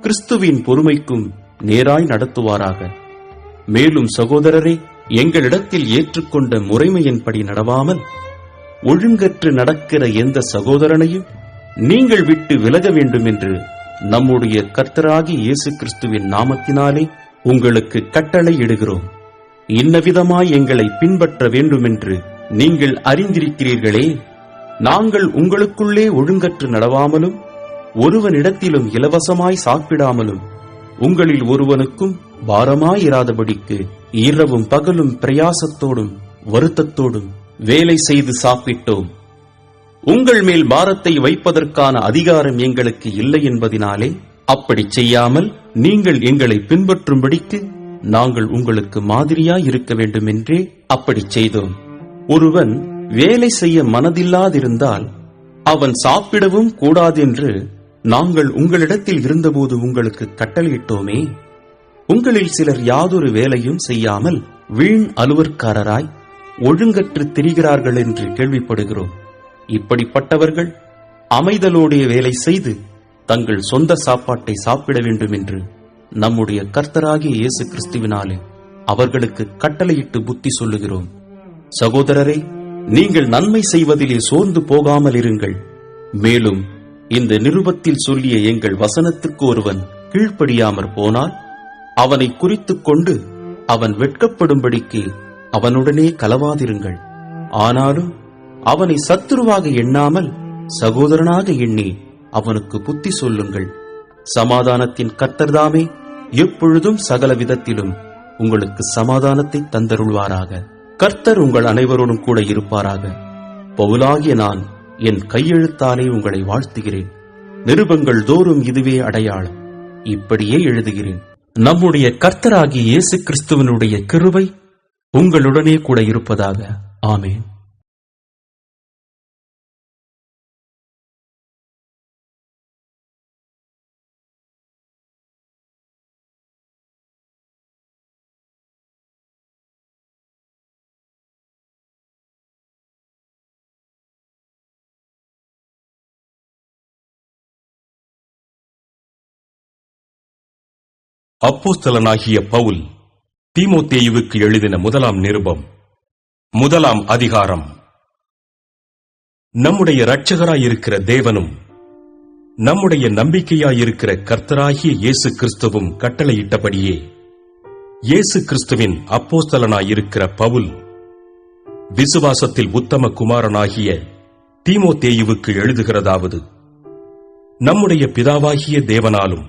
கிறிஸ்துவின் பொறுமைக்கும் நேராய் நடத்துவாராக. மேலும் சகோதரரே, எங்களிடத்தில் ஏற்றுக்கொண்ட முறைமையின்படி நடவாமல் ஒழுங்கற்று நடக்கிற எந்த சகோதரனையும் நீங்கள் விட்டு விலக வேண்டும் என்று நம்முடைய கர்த்தராகிய இயேசு கிறிஸ்துவின் நாமத்தினாலே உங்களுக்கு கட்டளை இடுகிறோம். இன்னவிதமாய் எங்களை பின்பற்ற வேண்டுமென்று நீங்கள் அறிந்திருக்கிறீர்களே. நாங்கள் உங்களுக்குள்ளே ஒழுங்கற்று நடவாமலும் ஒருவனிடத்திலும் இலவசமாய் சாப்பிடாமலும் உங்களில் ஒருவனுக்கும் பாரமாயிராதபடிக்கு இரவும் பகலும் பிரயாசத்தோடும் வருத்தத்தோடும் வேலை செய்து சாப்பிட்டோம். உங்கள் மேல் பாரத்தை வைப்பதற்கான அதிகாரம் எங்களுக்கு இல்லை என்பதினாலே அப்படி செய்யாமல் நீங்கள் எங்களை பின்பற்றும்படிக்கு நாங்கள் உங்களுக்கு மாதிரியாய் இருக்க வேண்டுமென்றே அப்படி செய்தோம். ஒருவன் வேலை செய்ய மனதில்லாதிருந்தால் அவன் சாப்பிடவும் கூடாதென்று நாங்கள் உங்களிடத்தில் இருந்தபோது உங்களுக்கு கட்டளையிட்டோமே. உங்களில் சிலர் யாதொரு வேலையும் செய்யாமல் வீண் அலுவற்காரராய் ஒழுங்கற்று திரிகிறார்கள் என்று கேள்விப்படுகிறோம். இப்படிப்பட்டவர்கள் அமைதலோடைய வேலை செய்து தங்கள் சொந்த சாப்பாட்டை சாப்பிட வேண்டும் என்று நம்முடைய கர்த்தராகிய இயேசு கிறிஸ்துவினாலே அவர்களுக்கு கட்டளையிட்டு புத்தி சொல்லுகிறோம். சகோதரரே, நீங்கள் நன்மை செய்வதிலே சோர்ந்து போகாமல் இருங்கள். மேலும் இந்த நிருபத்தில் சொல்லிய எங்கள் வசனத்துக்கு ஒருவன் கீழ்ப்படியாமற் போனால் அவனை குறித்துக் கொண்டு அவன் வெட்கப்படும்படிக்கு அவனுடனே கலவாதிருங்கள். ஆனாலும் அவனை சத்துருவாக எண்ணாமல் சகோதரனாக எண்ணி அவனுக்கு புத்தி சொல்லுங்கள். சமாதானத்தின் கர்த்தர்தாமே எப்பொழுதும் சகல விதத்திலும் உங்களுக்கு சமாதானத்தை தந்தருள்வாராக. கர்த்தர் உங்கள் அனைவரோடும் கூட இருப்பாராக. பவுலாகிய நான் என் கையெழுத்தாலே உங்களை வாழ்த்துகிறேன். நிருபங்கள் தோறும் இதுவே அடையாளம். இப்படியே எழுதுகிறேன். நம்முடைய கர்த்தராகிய இயேசு கிறிஸ்துவனுடைய கிருபை உங்களுடனே கூட இருப்பதாக. ஆமென். அப்போஸ்தலனாகிய பவுல் தீமோத்தேயுவுக்கு எழுதின முதலாம் நிருபம், முதலாம் அதிகாரம். நம்முடைய இரட்சகராயிருக்கிற தேவனும் நம்முடைய நம்பிக்கையாயிருக்கிற கர்த்தராகிய இயேசு கிறிஸ்துவும் கட்டளையிட்டபடியே இயேசு கிறிஸ்துவின் அப்போஸ்தலனாயிருக்கிற பவுல் விசுவாசத்தில் உத்தம குமாரனாகிய தீமோத்தேயுவுக்கு எழுதுகிறதாவது: நம்முடைய பிதாவாகிய தேவனாலும்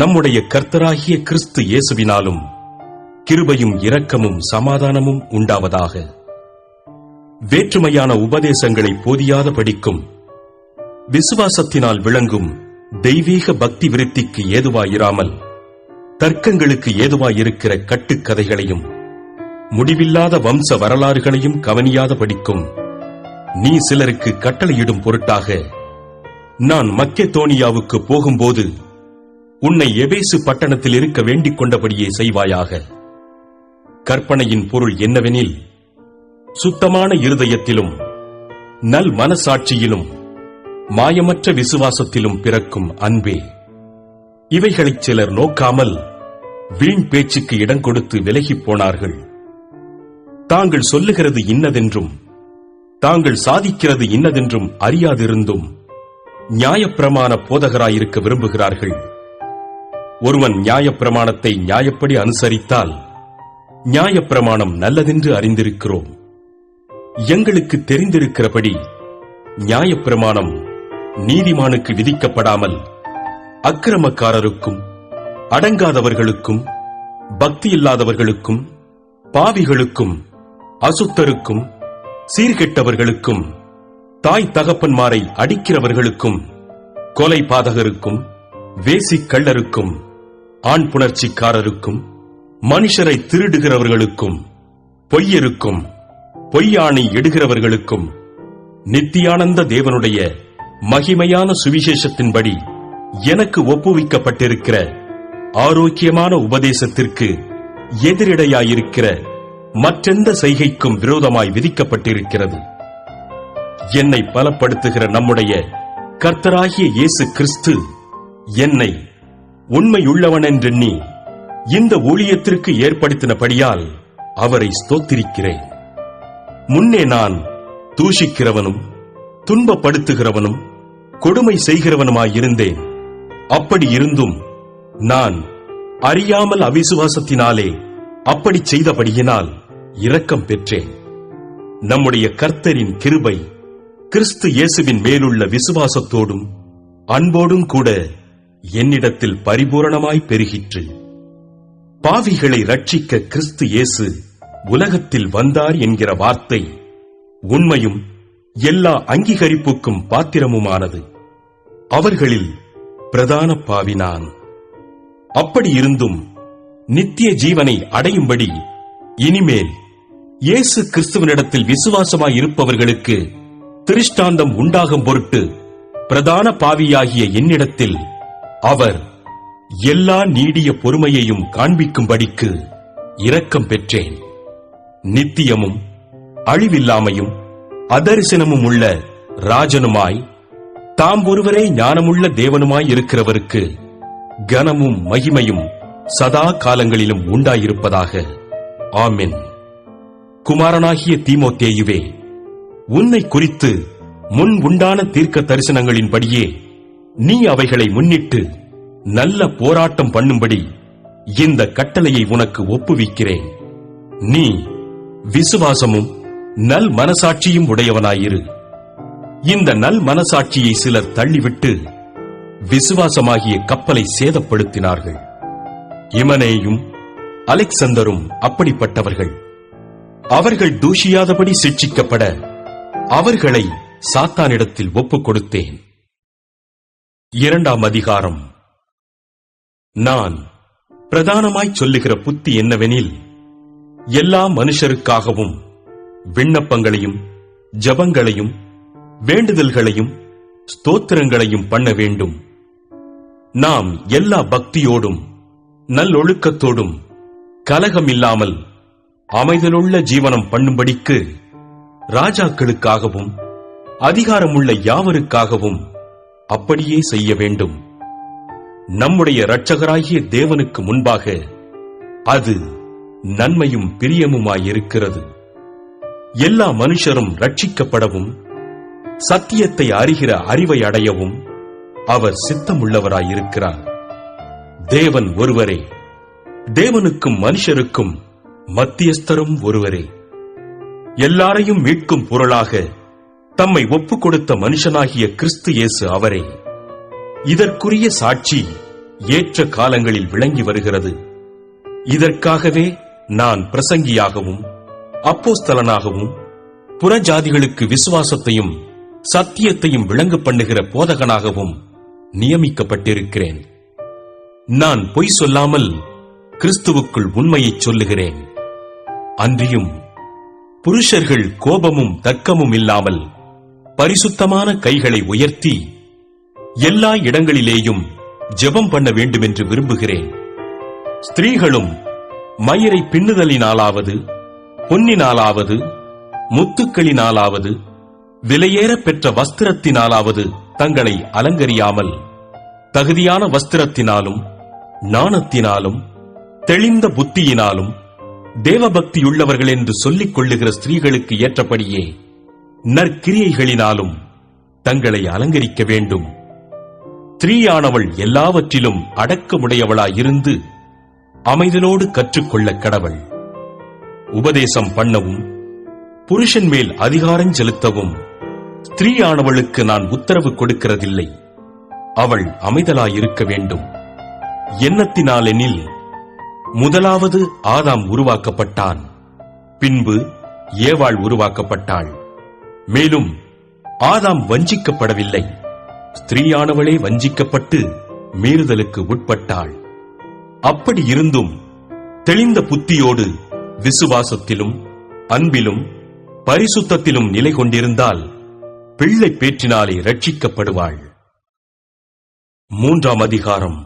நம்முடைய கர்த்தராகிய கிறிஸ்து இயேசுவினாலும் கிருபையும் இரக்கமும் சமாதானமும் உண்டாவதாக. வேற்றுமையான உபதேசங்களை போதியாத படிக்கும் விசுவாசத்தினால் விளங்கும் தெய்வீக பக்தி விருத்திக்கு ஏதுவாயிராமல் தர்க்கங்களுக்கு ஏதுவாயிருக்கிற கட்டுக்கதைகளையும் முடிவில்லாத வம்ச வரலாறுகளையும் கவனியாத படிக்கும் நீ சிலருக்கு கட்டளையிடும் பொருட்டாக நான் மக்கெதோனியாவுக்கு போகும்போது உன்னை எபேசு பட்டணத்தில் இருக்க வேண்டிக் கொண்டபடியே செய்வாயாக. கற்பனையின் பொருள் என்னவெனில், சுத்தமான இருதயத்திலும் நல் மனசாட்சியிலும் மாயமற்ற விசுவாசத்திலும் பிறக்கும் அன்பே. இவைகளைச் சிலர் நோக்காமல் வீண் பேச்சுக்கு இடம் கொடுத்து விலகிப் போனார்கள். தாங்கள் சொல்லுகிறது இன்னதென்றும் தாங்கள் சாதிக்கிறது இன்னதென்றும் அறியாதிருந்தும் நியாயப்பிரமாண போதகராயிருக்க விரும்புகிறார்கள். ஒருவன் நியாயப்பிரமாணத்தை நியாயப்படி அனுசரித்தால் நியாயப்பிரமாணம் நல்லதென்று அறிந்திருக்கிறோம். எங்களுக்கு தெரிந்திருக்கிறபடி நியாயப்பிரமாணம் நீதிமானுக்கு விதிக்கப்படாமல் அக்கிரமக்காரருக்கும் அடங்காதவர்களுக்கும் பக்தியில்லாதவர்களுக்கும் பாவிகளுக்கும் அசுத்தருக்கும் சீர்கெட்டவர்களுக்கும் தாய் தகப்பன்மாரை அடிக்கிறவர்களுக்கும் கொலை பாதகருக்கும் வேசிக்கள்ளருக்கும் ஆண் புணர்ச்சிக்காரருக்கும் மனுஷரை திருடுகிறவர்களுக்கும் பொய்யருக்கும் பொய்யாணை எடுகிறவர்களுக்கும் நித்தியானந்த தேவனுடைய மகிமையான சுவிசேஷத்தின்படி எனக்கு ஒப்புவிக்கப்பட்டிருக்கிற ஆரோக்கியமான உபதேசத்திற்கு எதிரிடையாயிருக்கிற மற்றெந்த செய்கைக்கும் விரோதமாய் விதிக்கப்பட்டிருக்கிறது. என்னை பலப்படுத்துகிற நம்முடைய கர்த்தராகிய இயேசு கிறிஸ்து என்னை உண்மையுள்ளவனென்றெண்ணி இந்த ஊழியத்திற்கு ஏற்படுத்தினபடியால் அவரை ஸ்தோத்திரிக்கிறேன். முன்னே நான் தூஷிக்கிறவனும் துன்பப்படுத்துகிறவனும் கொடுமை செய்கிறவனுமாயிருந்தேன். அப்படி இருந்தும் நான் அறியாமல் அவிசுவாசத்தினாலே அப்படி செய்தபடியினால் இரக்கம் பெற்றேன். நம்முடைய கர்த்தரின் கிருபை கிறிஸ்து இயேசுவின் மேலுள்ள விசுவாசத்தோடும் அன்போடும் கூட என்னிடத்தில் பரிபூரணமாய் பெருகிற்று. பாவிகளை ரட்சிக்க கிறிஸ்து இயேசு உலகத்தில் வந்தார் என்கிற வார்த்தை உண்மையும் எல்லா அங்கீகரிப்புக்கும் பாத்திரமுமானது. அவர்களில் பிரதான பாவி நான். அப்படி இருந்தும் நித்திய ஜீவனை அடையும்படி இனிமேல் இயேசு கிறிஸ்துவனிடத்தில் விசுவாசமாய் இருப்பவர்களுக்கு திருஷ்டாந்தம் உண்டாகும் பொருட்டு பிரதான பாவியாகிய என்னிடத்தில் அவர் எல்லா நீடிய பொறுமையையும் காண்பிக்கும்படிக்கு இரக்கம் பெற்றேன். நித்தியமும் அழிவில்லாமையும் அதரிசனமும் உள்ள ராஜனுமாய் தாம் ஒருவரே ஞானமுள்ள தேவனுமாய் இருக்கிறவருக்கு கனமும் மகிமையும் சதா காலங்களிலும் உண்டாயிருப்பதாக. ஆமென். குமாரனாகிய தீமோத்தேயுவே, உன்னை குறித்து முன் உண்டான தீர்க்க தரிசனங்களின்படியே நீ அவைகளை முன்னிட்டு நல்ல போராட்டம் பண்ணும்படி இந்த கட்டளையை உனக்கு ஒப்புவிக்கிறேன். நீ விசுவாசமும் நல் மனசாட்சியும் உடையவனாயிரு. இந்த நல் மனசாட்சியை சிலர் தள்ளிவிட்டு விசுவாசமாகிய கப்பலை சேதப்படுத்தினார்கள். இமனேயும் அலெக்சந்தரும் அப்படிப்பட்டவர்கள். அவர்கள் தூஷியாதபடி சிட்சிக்கப்பட அவர்களை சாத்தானிடத்தில் ஒப்புக் கொடுத்தேன். 2ஆம் அதிகாரம். நான் பிரதானமாய் சொல்லுகிற புத்தி என்னவெனில், எல்லா மனுஷருக்காகவும் விண்ணப்பங்களையும் ஜபங்களையும் வேண்டுதல்களையும் ஸ்தோத்திரங்களையும் பண்ண வேண்டும். நாம் எல்லா பக்தியோடும் நல்லொழுக்கத்தோடும் கலகமில்லாமல் அமைதலுள்ள ஜீவனம் பண்ணும்படிக்கு ராஜாக்களுக்காகவும் அதிகாரமுள்ள யாவருக்காகவும் அப்படியே செய்ய வேண்டும். நம்முடைய இரட்சகராகிய தேவனுக்கு முன்பாக அது நன்மையும் பிரியமுமாயிருக்கிறது. எல்லா மனுஷரும் ரட்சிக்கப்படவும் சத்தியத்தை அறிகிற அறிவை அடையவும் அவர் சித்தமுள்ளவராயிருக்கிறார். தேவன் ஒருவரே, தேவனுக்கும் மனுஷருக்கும் மத்தியஸ்தரும் ஒருவரே. எல்லாரையும் மீட்கும் பொருளாக தம்மை ஒப்புக் கொடுத்த மனுஷனாகிய கிறிஸ்து இயேசு அவரே. இதற்குரிய சாட்சி ஏற்ற காலங்களில் விளங்கி வருகிறது. இதற்காகவே நான் பிரசங்கியாகவும் அப்போஸ்தலனாகவும் புறஜாதிகளுக்கு விசுவாசத்தையும் சத்தியத்தையும் விளங்க பண்ணுகிற போதகனாகவும் நியமிக்கப்பட்டிருக்கிறேன். நான் பொய் சொல்லாமல் கிறிஸ்துவுக்குள் உண்மையைச் சொல்லுகிறேன். அன்றியும் புருஷர்கள் கோபமும் தர்க்கமும் இல்லாமல் பரிசுத்தமான கைகளை உயர்த்தி எல்லா இடங்களிலேயும் ஜெபம் பண்ண வேண்டுமென்று விரும்புகிறேன். ஸ்திரீகளும் மயிரை பின்னுதலினாலாவது பொன்னினாலாவது முத்துக்களினாலாவது விலையேற பெற்ற வஸ்திரத்தினாலாவது தங்களை அலங்கரியாமல் தகுதியான வஸ்திரத்தினாலும் நாணத்தினாலும் தெளிந்த புத்தியினாலும் தேவபக்தியுள்ளவர்கள் என்று சொல்லிக் கொள்ளுகிற ஸ்திரீகளுக்கு ஏற்றபடியே நற்கிரியைகளினாலும் தங்களை அலங்கரிக்க வேண்டும். ஸ்திரீயானவள் எல்லாவற்றிலும் அடக்கமுடையவளாயிருந்து அமைதலோடு கற்றுக்கொள்ள கடவள். உபதேசம் பண்ணவும் புருஷன் மேல் அதிகாரம் செலுத்தவும் ஸ்திரீயானவளுக்கு நான் உத்தரவு கொடுக்கிறதில்லை. அவள் அமைதலாயிருக்க வேண்டும். எண்ணத்தினாலெனில் முதலாவது ஆதாம் உருவாக்கப்பட்டான், பின்பு ஏவாள் உருவாக்கப்பட்டாள். மேலும் ஆதாம் வஞ்சிக்கப்படவில்லை, ஸ்திரீயானவளே வஞ்சிக்கப்பட்டு மீறுதலுக்கு உட்பட்டாள். அப்படி இருந்தும் தெளிந்த புத்தியோடு விசுவாசத்திலும் அன்பிலும் பரிசுத்தத்திலும் நிலை கொண்டிருந்தால் பிள்ளை பேற்றினாலே ரட்சிக்கப்படுவாள். 3ஆம் அதிகாரம்.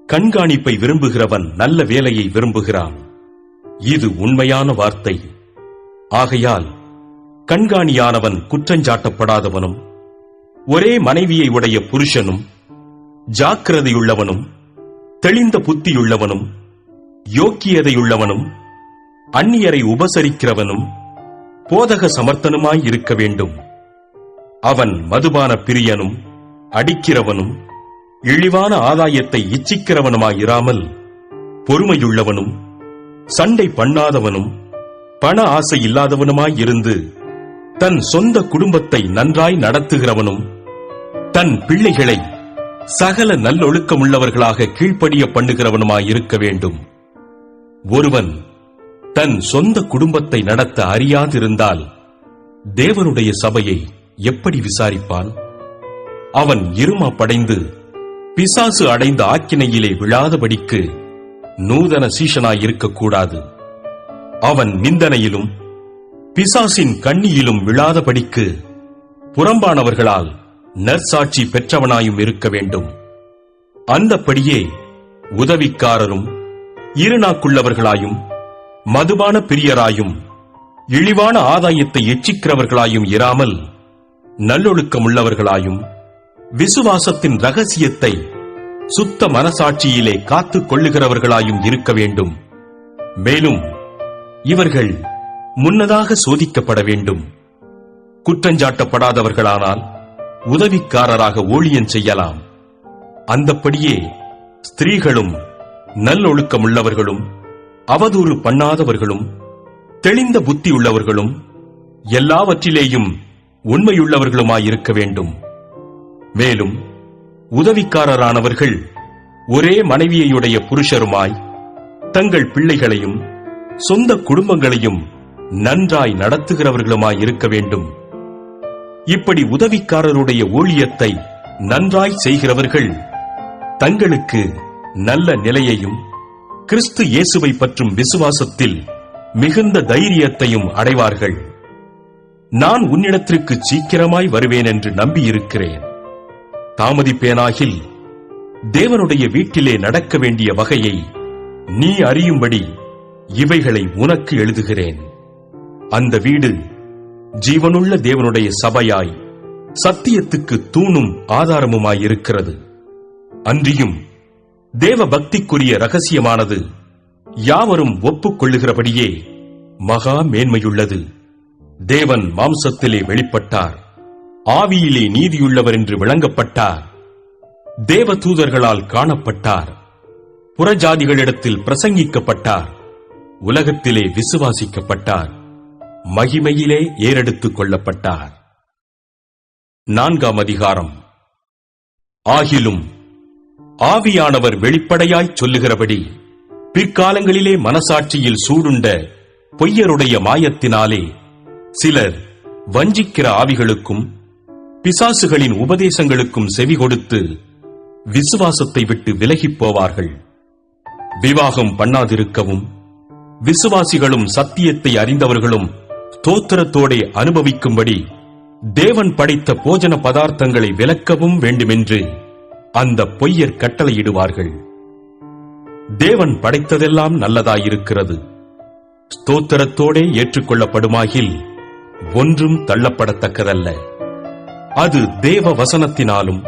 கண்காணிப்பை விரும்புகிறவன் நல்ல வேலையை விரும்புகிறான். இது உண்மையான வார்த்தை. ஆகையால் கண்காணியானவன் குற்றஞ்சாட்டப்படாதவனும் ஒரே மனைவியை உடைய புருஷனும் ஜாக்கிரதையுள்ளவனும் தெளிந்த புத்தியுள்ளவனும் யோக்கியதையுள்ளவனும் அந்நியரை உபசரிக்கிறவனும் போதக சமர்த்தனுமாய் இருக்க வேண்டும். அவன் மதுபான பிரியனும் அடிக்கிறவனும் இழிவான ஆதாயத்தை இச்சிக்கிறவனுமாயிராமல் பொறுமையுள்ளவனும் சண்டை பண்ணாதவனும் பண ஆசை இல்லாதவனுமாயிருந்து தன் சொந்த குடும்பத்தை நன்றாய் நடத்துகிறவனும் தன் பிள்ளைகளை சகல நல்லொழுக்கமுள்ளவர்களாக கீழ்ப்படிய பண்ணுகிறவனுமாயிருக்க வேண்டும். ஒருவன் தன் சொந்த குடும்பத்தை நடத்த அறியாதிருந்தால் தேவனுடைய சபையை எப்படி விசாரிப்பான்? அவன் இருமாப்படைந்து பிசாசு அடைந்த ஆக்கினையிலே விழாதபடிக்கு நூதன சீஷனாயிருக்கக்கூடாது. அவன் நிந்தனையிலும் பிசாசின் கண்ணியிலும் விழாதபடிக்கு புறம்பானவர்களால் நற்சாட்சி பெற்றவனாயும் இருக்க வேண்டும். அந்தப்படியே உதவிக்காரரும் இருநாக்குள்ளவர்களாயும் மதுபான பிரியராயும் இழிவான ஆதாயத்தை எச்சிக்கிறவர்களாயும் இராமல் நல்லொழுக்கமுள்ளவர்களாயும் விசுவாசத்தின் ரகசியத்தை சுத்த மனசாட்சியிலே காத்துக் கொள்ளுகிறவர்களாயும் இருக்க வேண்டும். மேலும் இவர்கள் முன்னதாக சோதிக்கப்பட வேண்டும். குற்றஞ்சாட்டப்படாதவர்களானால் உதவிக்காரராக ஊழியம் செய்யலாம். அந்தப்படியே ஸ்திரீகளும் நல்லொழுக்கமுள்ளவர்களும் அவதூறு பண்ணாதவர்களும் தெளிந்த புத்தியுள்ளவர்களும் எல்லாவற்றிலேயும் உண்மையுள்ளவர்களுமாயிருக்க வேண்டும். மேலும் உதவிக்காரரானவர்கள் ஒரே மனைவியையுடைய புருஷருமாய் தங்கள் பிள்ளைகளையும் சொந்த குடும்பங்களையும் நன்றாய் நடத்துகிறவர்களுமாயிருக்க வேண்டும். இப்படி உதவிக்காரருடைய ஊழியத்தை நன்றாய் செய்கிறவர்கள் தங்களுக்கு நல்ல நிலையையும் கிறிஸ்து இயேசுவை பற்றும் விசுவாசத்தில் மிகுந்த தைரியத்தையும் அடைவார்கள். நான் உன்னிடத்திற்கு சீக்கிரமாய் வருவேன் என்று நம்பியிருக்கிறேன். தாமதிப்பேனாகில் தேவனுடைய வீட்டிலே நடக்க வேண்டிய வகையை நீ அறியும்படி இவைகளை உனக்கு எழுதுகிறேன். அந்த வீடு ஜீவனுள்ள தேவனுடைய சபையாய் சத்தியத்துக்கு தூணும் ஆதாரமுமாயிருக்கிறது. அன்றியும் தேவ பக்திக்குரிய ரகசியமானது யாவரும் ஒப்புக்கொள்ளுகிறபடியே மகா மேன்மையுள்ளது. தேவன் மாம்சத்திலே வெளிப்பட்டார், ஆவியிலே நீதியுள்ளவர் என்று விளங்கப்பட்டார், தேவ தூதர்களால் காணப்பட்டார், புறஜாதிகளிடத்தில் பிரசங்கிக்கப்பட்டார், உலகத்திலே விசுவாசிக்கப்பட்டார், மகிமையிலே ஏறெடுத்துக் கொள்ளப்பட்டார். 4ஆம் அதிகாரம். ஆகிலும் ஆவியானவர் வெளிப்படையாய்ச் சொல்லுகிறபடி பிற்காலங்களிலே மனசாட்சியில் சூடுண்ட பொய்யருடைய மாயத்தினாலே சிலர் வஞ்சிக்கிற ஆவிகளுக்கும் பிசாசுகளின் உபதேசங்களுக்கும் செவி கொடுத்து விசுவாசத்தை விட்டு விலகிப் போவார்கள். விவாகம் பண்ணாதிருக்கவும் விசுவாசிகளும் சத்தியத்தை அறிந்தவர்களும் ஸ்தோத்திரத்தோடே அனுபவிக்கும்படி தேவன் படைத்த போஜன பதார்த்தங்களை விலக்கவும் வேண்டுமென்று அந்த பொய்யர் கட்டளையிடுவார்கள். தேவன் படைத்ததெல்லாம் நல்லதாயிருக்கிறது, ஸ்தோத்திரத்தோடே ஏற்றுக்கொள்ளப்படுமாகில் ஒன்றும் தள்ளப்படத்தக்கதல்ல. அது தேவ வசனத்தினாலும்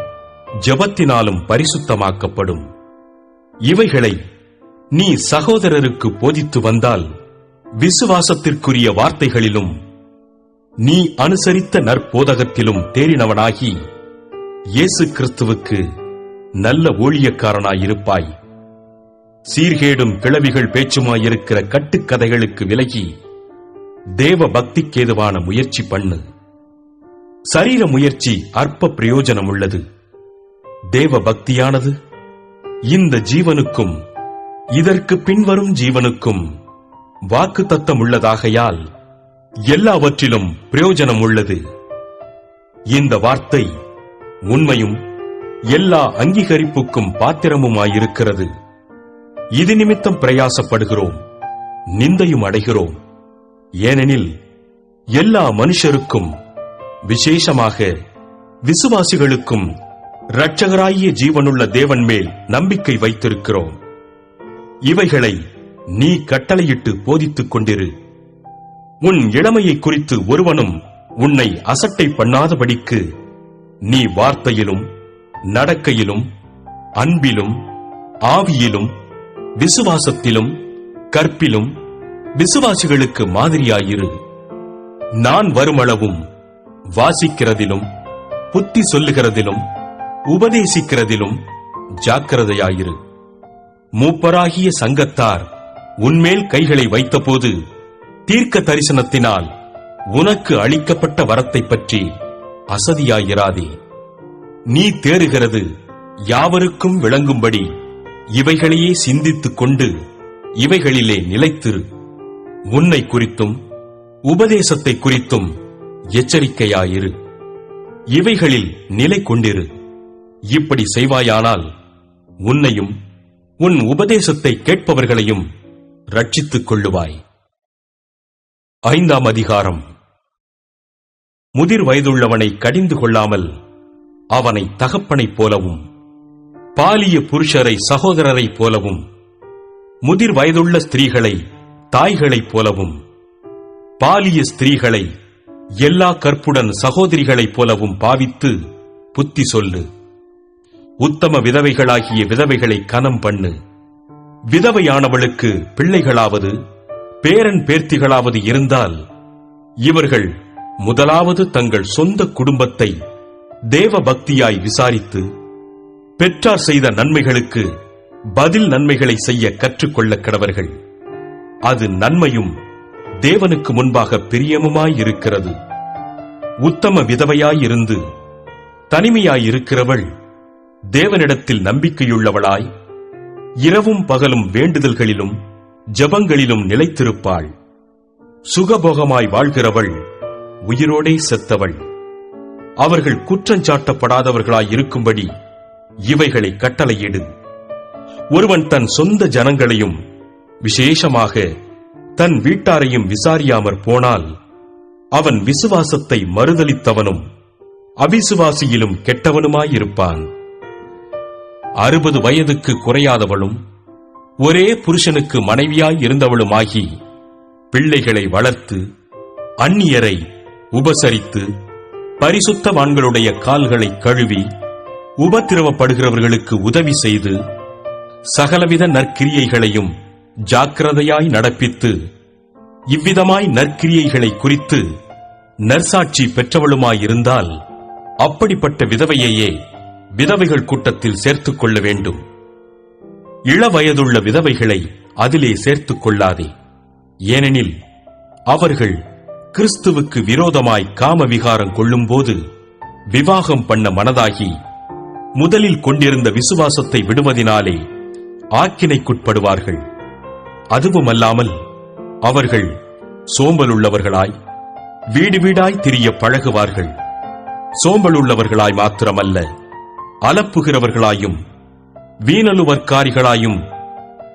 ஜெபத்தினாலும் பரிசுத்தமாக்கப்படும். இவைகளை நீ சகோதரருக்கு போதித்து வந்தால் விசுவாசத்திற்குரிய வார்த்தைகளிலும் நீ அனுசரித்த நற்போதகத்திலும் தேறினவனாகி இயேசு கிறிஸ்துவுக்கு நல்ல ஊழியக்காரனாயிருப்பாய். சீர்கேடும் கிளவிகள் பேச்சுமாயிருக்கிற கட்டுக்கதைகளுக்கு விலகி தேவ பக்திக்கேதுவான முயற்சி பண்ணு. சரீர முயற்சி அற்ப பிரயோஜனமுள்ளது. தேவ பக்தியானது இந்த ஜீவனுக்கும் இதற்கு பின்வரும் ஜீவனுக்கும் வாக்குத்தத்தம் உள்ளதாகையால் எல்லாவற்றிலும் பிரயோஜனம் உள்ளது. இந்த வார்த்தை உண்மையும் எல்லா அங்கீகரிப்புக்கும் பாத்திரமுமாயிருக்கிறது. இது நிமித்தம் பிரயாசப்படுகிறோம், நிந்தையும் அடைகிறோம். ஏனெனில் எல்லா மனுஷருக்கும் விசேஷமாக விசுவாசிகளுக்கும் இரட்சகராகிய ஜீவனுள்ள தேவன் மேல் நம்பிக்கை வைத்திருக்கிறோம். இவைகளை நீ கட்டளையிட்டு போதித்துக் கொண்டிரு. உன் இளமையை குறித்து ஒருவனும் உன்னை அசட்டை பண்ணாதபடிக்கு நீ வார்த்தையிலும் நடக்கையிலும் அன்பிலும் ஆவியிலும் விசுவாசத்திலும் கற்பிலும் விசுவாசிகளுக்கு மாதிரியாயிரு. நான் வருமளவும் வாசிக்கிறதிலும் புத்தி சொல்லுகிறதிலும் உபதேசிக்கிறதிலும் ஜாக்கிரதையாயிரு. மூப்பராகிய சங்கத்தார் உன்மேல் கைகளை வைத்தபோது தீர்க்க தரிசனத்தினால் உனக்கு அளிக்கப்பட்ட வரத்தை பற்றி அசதியாயிராதே. நீ தேறுகிறது யாவருக்கும் விளங்கும்படி இவைகளையே சிந்தித்துக் கொண்டு இவைகளிலே நிலைத்திரு. உன்னை குறித்தும் உபதேசத்தை குறித்தும் எச்சரிக்கையாயிரு. இவைகளில் நிலை கொண்டிரு. இப்படி செய்வாயானால் உன்னையும் உன் உபதேசத்தை கேட்பவர்களையும் ரட்சித்துக் கொள்ளுவாய். 5ஆம் அதிகாரம். முதிர் வயதுள்ளவனை கடிந்து கொள்ளாமல் அவனை தகப்பனைப் போலவும் பாலிய புருஷரை சகோதரரைப் போலவும் முதிர் வயதுள்ள ஸ்திரீகளை தாய்களைப் போலவும் பாலிய ஸ்திரீகளை எல்லா கற்புடன் சகோதரிகளைப் போலவும் பாவித்து புத்தி சொல்லு. உத்தம விதவைகளாகிய விதவைகளை கனம் பண்ணு. விதவையானவளுக்கு பிள்ளைகளாவது பேரன் பேர்த்திகளாவது இருந்தால் இவர்கள் முதலாவது தங்கள் சொந்த குடும்பத்தை தேவ பக்தியாய் விசாரித்து பெற்றார் செய்த நன்மைகளுக்கு பதில் நன்மைகளை செய்ய கற்றுக்கொள்ள கடவர்கள். அது நன்மையும் தேவனுக்கு முன்பாக பிரியமுமாயிருக்கிறது. உத்தம விதவையாயிருந்து தனிமையாயிருக்கிறவள் தேவனிடத்தில் நம்பிக்கையுள்ளவளாய் இரவும் பகலும் வேண்டுதல்களிலும் ஜெபங்களிலும் நிலைத்திருப்பாள். சுகபோகமாய் வாழ்கிறவள் உயிரோடே செத்தவள். அவர்கள் குற்றஞ்சாட்டப்படாதவர்களாய் இருக்கும்படி இவைகளை கட்டளையிடு. ஒருவன் தன் சொந்த ஜனங்களையும் விசேஷமாக தன் வீட்டாரையும் விசாரியாமற் போனால் அவன் விசுவாசத்தை மறுதலித்தவனும் அவிசுவாசியிலும் கெட்டவனுமாயிருப்பான். 60 வயதுக்கு குறையாதவளும் ஒரே புருஷனுக்கு மனைவியாய் இருந்தவளுமாகி பிள்ளைகளை வளர்த்து அந்நியரை உபசரித்து பரிசுத்தவான்களுடைய கால்களை கழுவி உபத்திரவப்படுகிறவர்களுக்கு உதவி செய்து சகலவித நற்கிரியைகளையும் ஜாக்கிரதையாய் நடப்பித்து இவ்விதமாய் நற்கிரியைகளை குறித்து நற்சாட்சி பெற்றவளுமாயிருந்தால் அப்படிப்பட்ட விதவையையே விதவைகள் கூட்டத்தில் சேர்த்துக் கொள்ள வேண்டும். இளவயதுள்ள விதவைகளை அதிலே சேர்த்துக் கொள்ளாதே. ஏனெனில் அவர்கள் கிறிஸ்துவுக்கு விரோதமாய் காம விகாரம் கொள்ளும்போது விவாகம் பண்ண மனதாகி முதலில் கொண்டிருந்த விசுவாசத்தை விடுவதினாலே ஆக்கினைக்குட்படுவார்கள். அதுவுமல்லாமல் அவர்கள் சோம்பலுள்ளவர்களாய் வீடு வீடாய் திரிய பழகுவார்கள். சோம்பலுள்ளவர்களாய் மாத்திரமல்ல, அலப்புகிறவர்களாயும் வீணலுவற்காரிகளாயும்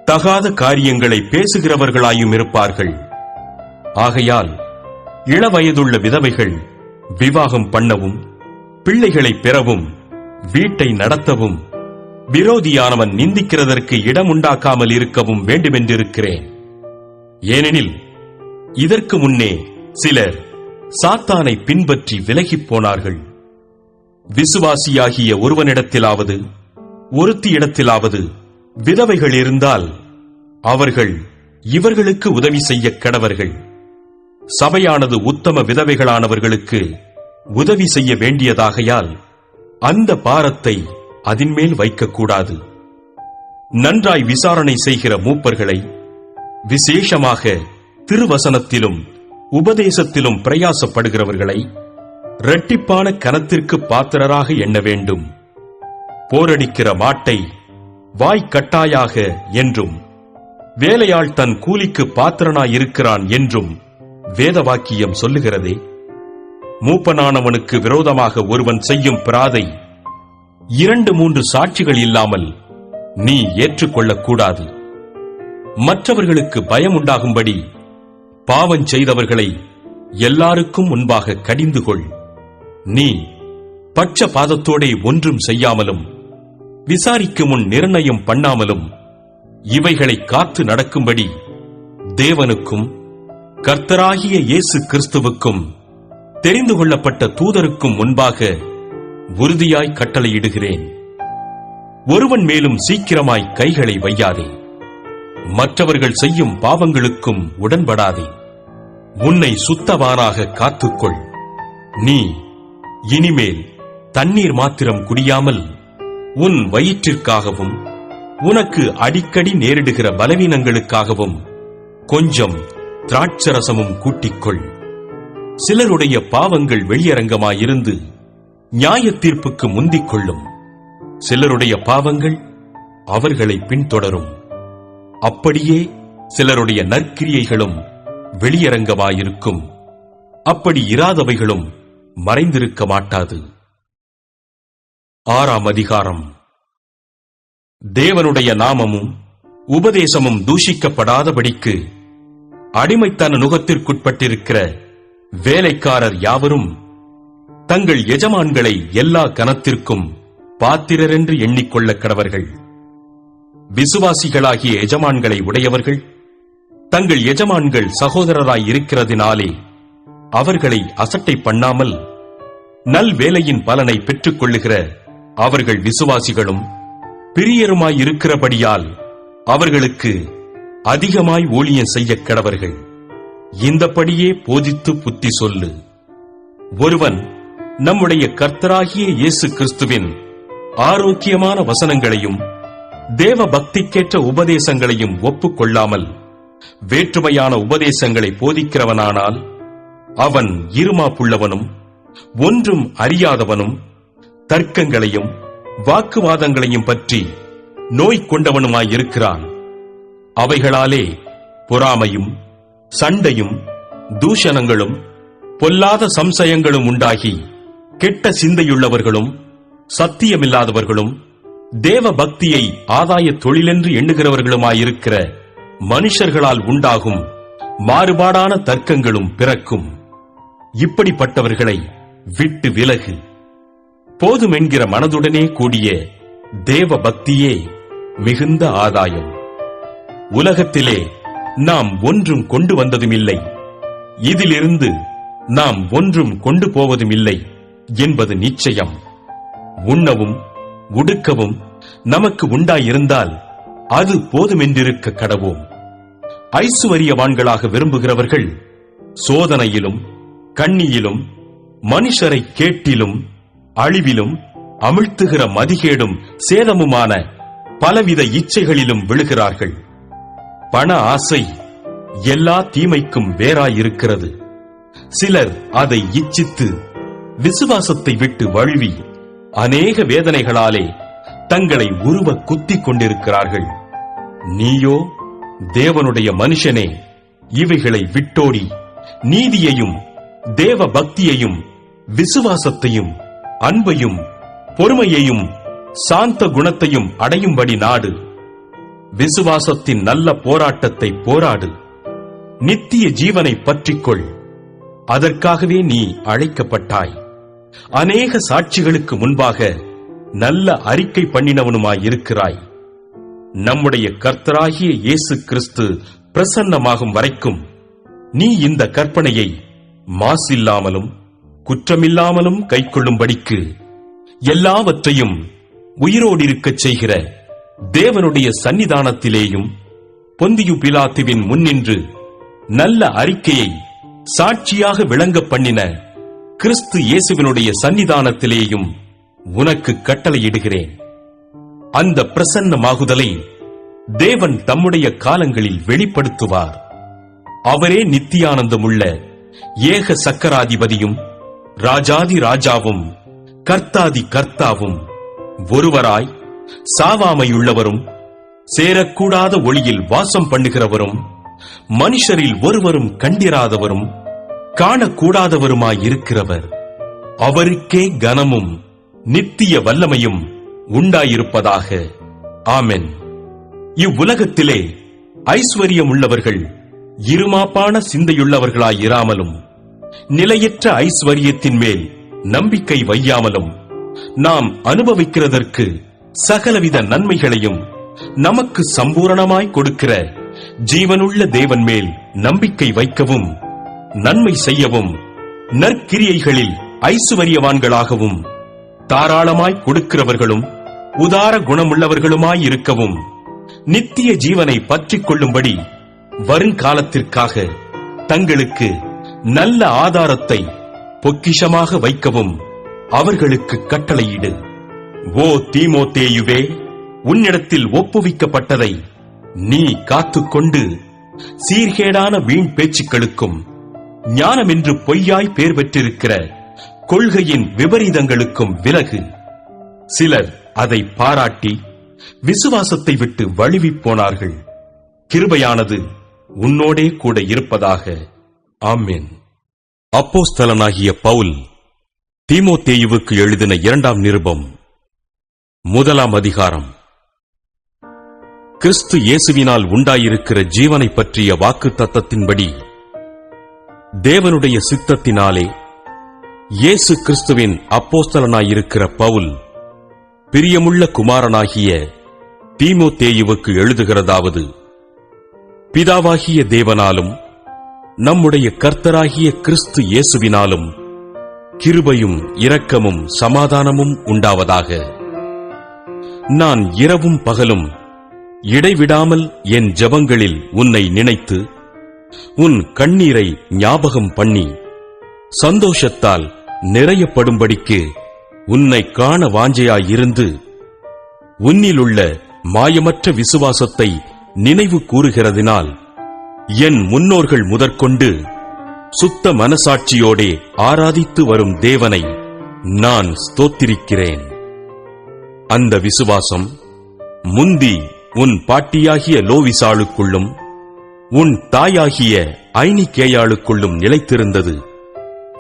தகாத காரியங்களை பேசுகிறவர்களாயும் இருப்பார்கள். ஆகையால் இளவயதுள்ள விதவைகள் விவாகம் பண்ணவும் பிள்ளைகளை பெறவும் வீட்டை நடத்தவும் விரோதியானவன் நிந்திக்கிறதற்கு இடமுண்டாக்காமல் இருக்கவும் வேண்டுமென்றிருக்கிறேன். ஏனெனில் இதற்கு முன்னே சிலர் சாத்தானை பின்பற்றி விலகிப் போனார்கள். விசுவாசியாகிய ஒருவனிடத்திலாவது ஒருத்தியிடத்திலாவது விதவைகள் இருந்தால் அவர்கள் இவர்களுக்கு உதவி செய்ய கடவர்கள். சபையானது உத்தம விதவைகளானவர்களுக்கு உதவி செய்ய வேண்டியதாகையால் அந்த பாரத்தை அதின்மேல் வைக்கக்கூடாது. நன்றாய் விசாரணை செய்கிற மூப்பர்களை, விசேஷமாக திருவசனத்திலும் உபதேசத்திலும் பிரயாசப்படுகிறவர்களை இரட்டிப்பான கனத்திற்கு பாத்திரராக எண்ண வேண்டும். போரடிக்கிற மாட்டை வாய்க்கட்டாயாக என்றும் வேலையாள் தன் கூலிக்கு பாத்திரனாயிருக்கிறான் என்றும் வேதவாக்கியம் சொல்லுகிறதே. மூப்பனானவனுக்கு விரோதமாக ஒருவன் செய்யும் பிராதை 2-3 சாட்சிகள் இல்லாமல் நீ ஏற்றுக்கொள்ளக்கூடாது. மற்றவர்களுக்கு பயம் உண்டாகும்படி பாவம் செய்தவர்களை எல்லாருக்கும் முன்பாக கடிந்து கொள். நீ பட்சபாதத்தோடே ஒன்றும் செய்யாமலும் விசாரிக்கும் முன் நிர்ணயம் பண்ணாமலும் இவைகளை காத்து நடக்கும்படி தேவனுக்கும் கர்த்தராகிய இயேசு கிறிஸ்துவுக்கும் தெரிந்து கொள்ளப்பட்ட தூதருக்கும் முன்பாக உறுதியாய் கட்டளையிடுகிறேன். ஒருவன் மேலும் சீக்கிரமாய் கைகளை வையாதே. மற்றவர்கள் செய்யும் பாவங்களுக்கும் உடன்படாதே. உன்னை சுத்தவானாக காத்துக்கொள். நீ இனிமேல் தண்ணீர் மாத்திரம் குடியாமல் உன் வயிற்றிற்காகவும் உனக்கு அடிக்கடி நேரிடுகிற பலவீனங்களுக்காகவும் கொஞ்சம் திராட்சரசமும் கூட்டிக்கொள். சிலருடைய பாவங்கள் வெளியரங்கமாயிருந்து நியாய தீர்ப்புக்கு முந்திக் கொள்ளும். சிலருடைய பாவங்கள் அவர்களை பின்தொடரும். அப்படியே சிலருடைய நற்கிரியைகளும் வெளியரங்கமாயிருக்கும். அப்படி இராதவைகளும் மறைந்திருக்க மாட்டாது. 6ஆம் அதிகாரம். தேவனுடைய நாமமும் உபதேசமும் தூஷிக்கப்படாதபடிக்கு அடிமைத்தன நுகத்திற்குட்பட்டிருக்கிற வேலைக்காரர் யாவரும் தங்கள் எஜமான்களை எல்லா கனத்திற்கும் பாத்திரரென்று எண்ணிக்கொள்ள கடவர்கள். விசுவாசிகளாகிய எஜமான்களை உடையவர்கள் தங்கள் எஜமான்கள் சகோதரராய் இருக்கிறதினாலே அவர்களை அசட்டை பண்ணாமல் நல் வேலையின் பலனை பெற்றுக் கொள்ளுகிற அவர்கள் விசுவாசிகளும் பிரியருமாயிருக்கிறபடியால் அவர்களுக்கு அதிகமாய் ஊழியம் செய்ய கடவர்கள். இந்தபடியே போதித்து புத்தி சொல்லு. ஒருவன் நம்முடைய கர்த்தராகிய இயேசு கிறிஸ்துவின் ஆரோக்கியமான வசனங்களையும் தேவ பக்திக்கேற்ற உபதேசங்களையும் ஒப்புக்கொள்ளாமல் வேற்றுமையான உபதேசங்களை போதிக்கிறவனானால் அவன் இருமாப்புள்ளவனும் ஒன்றும் அறியாதவனும் தர்க்கங்களையும் வாக்குவாதங்களையும் பற்றி நோய் கொண்டவனுமாயிருக்கிறான். அவைகளாலே பொறாமையும் சண்டையும் தூஷணங்களும் பொல்லாத சம்சயங்களும் உண்டாகி கெட்ட சிந்தையுள்ளவர்களும் சத்தியமில்லாதவர்களும் தேவ பக்தியை ஆதாய தொழிலென்று எண்ணுகிறவர்களுமாயிருக்கிற மனுஷர்களால் உண்டாகும் மாறுபாடான தர்க்கங்களும் பிறக்கும். இப்படிப்பட்டவர்களை விட்டு விலகு. போதுமென்கிற மனதுடனே கூடிய தேவ பக்தியே மிகுந்த ஆதாயம். உலகத்திலே நாம் ஒன்றும் கொண்டு வந்ததுமில்லை, இதிலிருந்து நாம் ஒன்றும் கொண்டு போவதுமில்லை என்பது நிச்சயம். உண்ணவும் உடுக்கவும் நமக்கு உண்டாயிருந்தால் அது போதுமென்றிருக்க கடவோம். ஐசுவரியவான்களாக விரும்புகிறவர்கள் சோதனையிலும் கண்ணியிலும் மனுஷரை கேட்டிலும் அழிவிலும் அமிழ்த்துகிற மதிகேடும் சேதமுமான பலவித இச்சைகளிலும் விழுகிறார்கள். பண ஆசை எல்லா தீமைக்கும் வேறாயிருக்கிறது. சிலர் அதை இச்சித்து விசுவாசத்தை விட்டு வழுவி அநேக வேதனைகளாலே தங்களை உருவ குத்திக் கொண்டிருக்கிறார்கள். நீயோ தேவனுடைய மனுஷனே, இவைகளை விட்டோடி நீதியையும் தேவ பக்தியையும் விசுவாசத்தையும் அன்பையும் பொறுமையையும் சாந்த குணத்தையும் அடையும்படி நாடு. விசுவாசத்தின் நல்ல போராட்டத்தை போராடு. நித்திய ஜீவனை பற்றிக்கொள். அதற்காகவே நீ அழைக்கப்பட்டாய். அநேக சாட்சிகளுக்கு முன்பாக நல்ல அறிக்கை பண்ணினவனுமாயிருக்கிறாய். நம்முடைய கர்த்தராகிய இயேசு கிறிஸ்து பிரசன்னமாகும் வரைக்கும் நீ இந்த கற்பனையை மாசில்லாமலும் குற்றமில்லாமலும் கைக்கொள்ளும்படிக்கு எல்லாவற்றையும் உயிரோடிருக்கச் செய்கிற தேவனுடைய சன்னிதானத்திலேயும் பொந்தியு பிலாத்துவின் முன்னின்று நல்ல அறிக்கையை சாட்சியாக விளங்க பண்ணின கிறிஸ்து இயேசுவினுடைய சன்னிதானத்திலேயும் உனக்கு கட்டளையிடுகிறேன். அந்த பிரசன்னமாகுதலை தேவன் தம்முடைய காலங்களில் வெளிப்படுத்துவார். அவரே நித்தியானந்தமுள்ள ஏக சக்கராதிபதியும் ராஜாதி ராஜாவும் கர்த்தாதி கர்த்தாவும் ஒருவராய் சாவாமையுள்ளவரும் சேரக்கூடாத ஒளியில் வாசம் பண்ணுகிறவரும் மனுஷரில் ஒருவரும் கண்டிராதவரும் காணக்கூடாதவருமாயிருக்கிறவர். அவருக்கே கனமும் நித்திய வல்லமையும் உண்டாயிருப்பதாக. ஆமென். இவ்வுலகத்திலே ஐஸ்வர்யம் உள்ளவர்கள் இருமாப்பான சிந்தையுள்ளவர்களாயிராமலும் நிலையற்ற ஐஸ்வர்யத்தின் மேல் நம்பிக்கை வையாமலும் நாம் அனுபவிக்கிறதற்கு சகலவித நன்மைகளையும் நமக்கு சம்பூரணமாய் கொடுக்கிற ஜீவனுள்ள தேவன் மேல் நம்பிக்கை வைக்கவும் நன்மை செய்யவும் நற்கிரியைகளில் ஐசுவரியவான்களாகவும் தாராளமாய் கொடுக்கிறவர்களும் உதார குணமுள்ளவர்களுமாயிருக்கவும் நித்திய ஜீவனை பற்றிக் கொள்ளும்படி வருங்காலத்திற்காக தங்களுக்கு நல்ல ஆதாரத்தை பொக்கிஷமாக வைக்கவும் அவர்களுக்கு கட்டளையிடு. ஓ தீமோத்தேயுவே, உன்னிடத்தில் ஒப்புவிக்கப்பட்டதை நீ காத்துக்கொண்டு சீர்கேடான வீண் பேச்சுக்களுக்கும் ஞானமென்று பொய்யாய் பேர் பெற்றிருக்கிற கொள்கையின் விபரீதங்களுக்கும் விலகு. சிலர் அதை பாராட்டி விசுவாசத்தை விட்டு வழுவிப் போனார்கள். கிருபையானது உன்னோடே கூட இருப்பதாக. ஆமென். அப்போஸ்தலனாகிய பவுல் தீமோத்தேயுவுக்கு எழுதின 2ஆம் நிருபம் 1ஆம் அதிகாரம். கிறிஸ்து இயேசுவினால் உண்டாயிருக்கிற ஜீவனை பற்றிய வாக்கு தத்தத்தின்படி தேவனுடைய சித்தத்தினாலே இயேசு கிறிஸ்துவின் அப்போஸ்தலனாயிருக்கிற பவுல் பிரியமுள்ள குமாரனாகிய தீமோத்தேயுவுக்கு எழுதுகிறதாவது: பிதாவாகிய தேவனாலும் நம்முடைய கர்த்தராகிய கிறிஸ்து இயேசுவினாலும் கிருபையும் இரக்கமும் சமாதானமும் உண்டாவதாக. நான் இரவும் பகலும் இடைவிடாமல் என் ஜெபங்களில் உன்னை நினைத்து உன் கண்ணீரை ஞாபகம் பண்ணி சந்தோஷத்தால் நிறையப்படும்படிக்கு உன்னை காண வாஞ்சையாயிருந்து உன்னிலுள்ள மாயமற்ற விசுவாசத்தை நினைவு கூறுகிறதினால் என் முன்னோர்கள் முதற்கொண்டு சுத்த மனசாட்சியோடே ஆராதித்து வரும் தேவனை நான் ஸ்தோத்திரிக்கிறேன். அந்த விசுவாசம் முந்தி உன் பாட்டியாகிய லோவிசாளுக்குள்ளும் உன் தாயாகிய ஐனிகேயாளுக்குள்ளும் நிலைத்திருந்தது.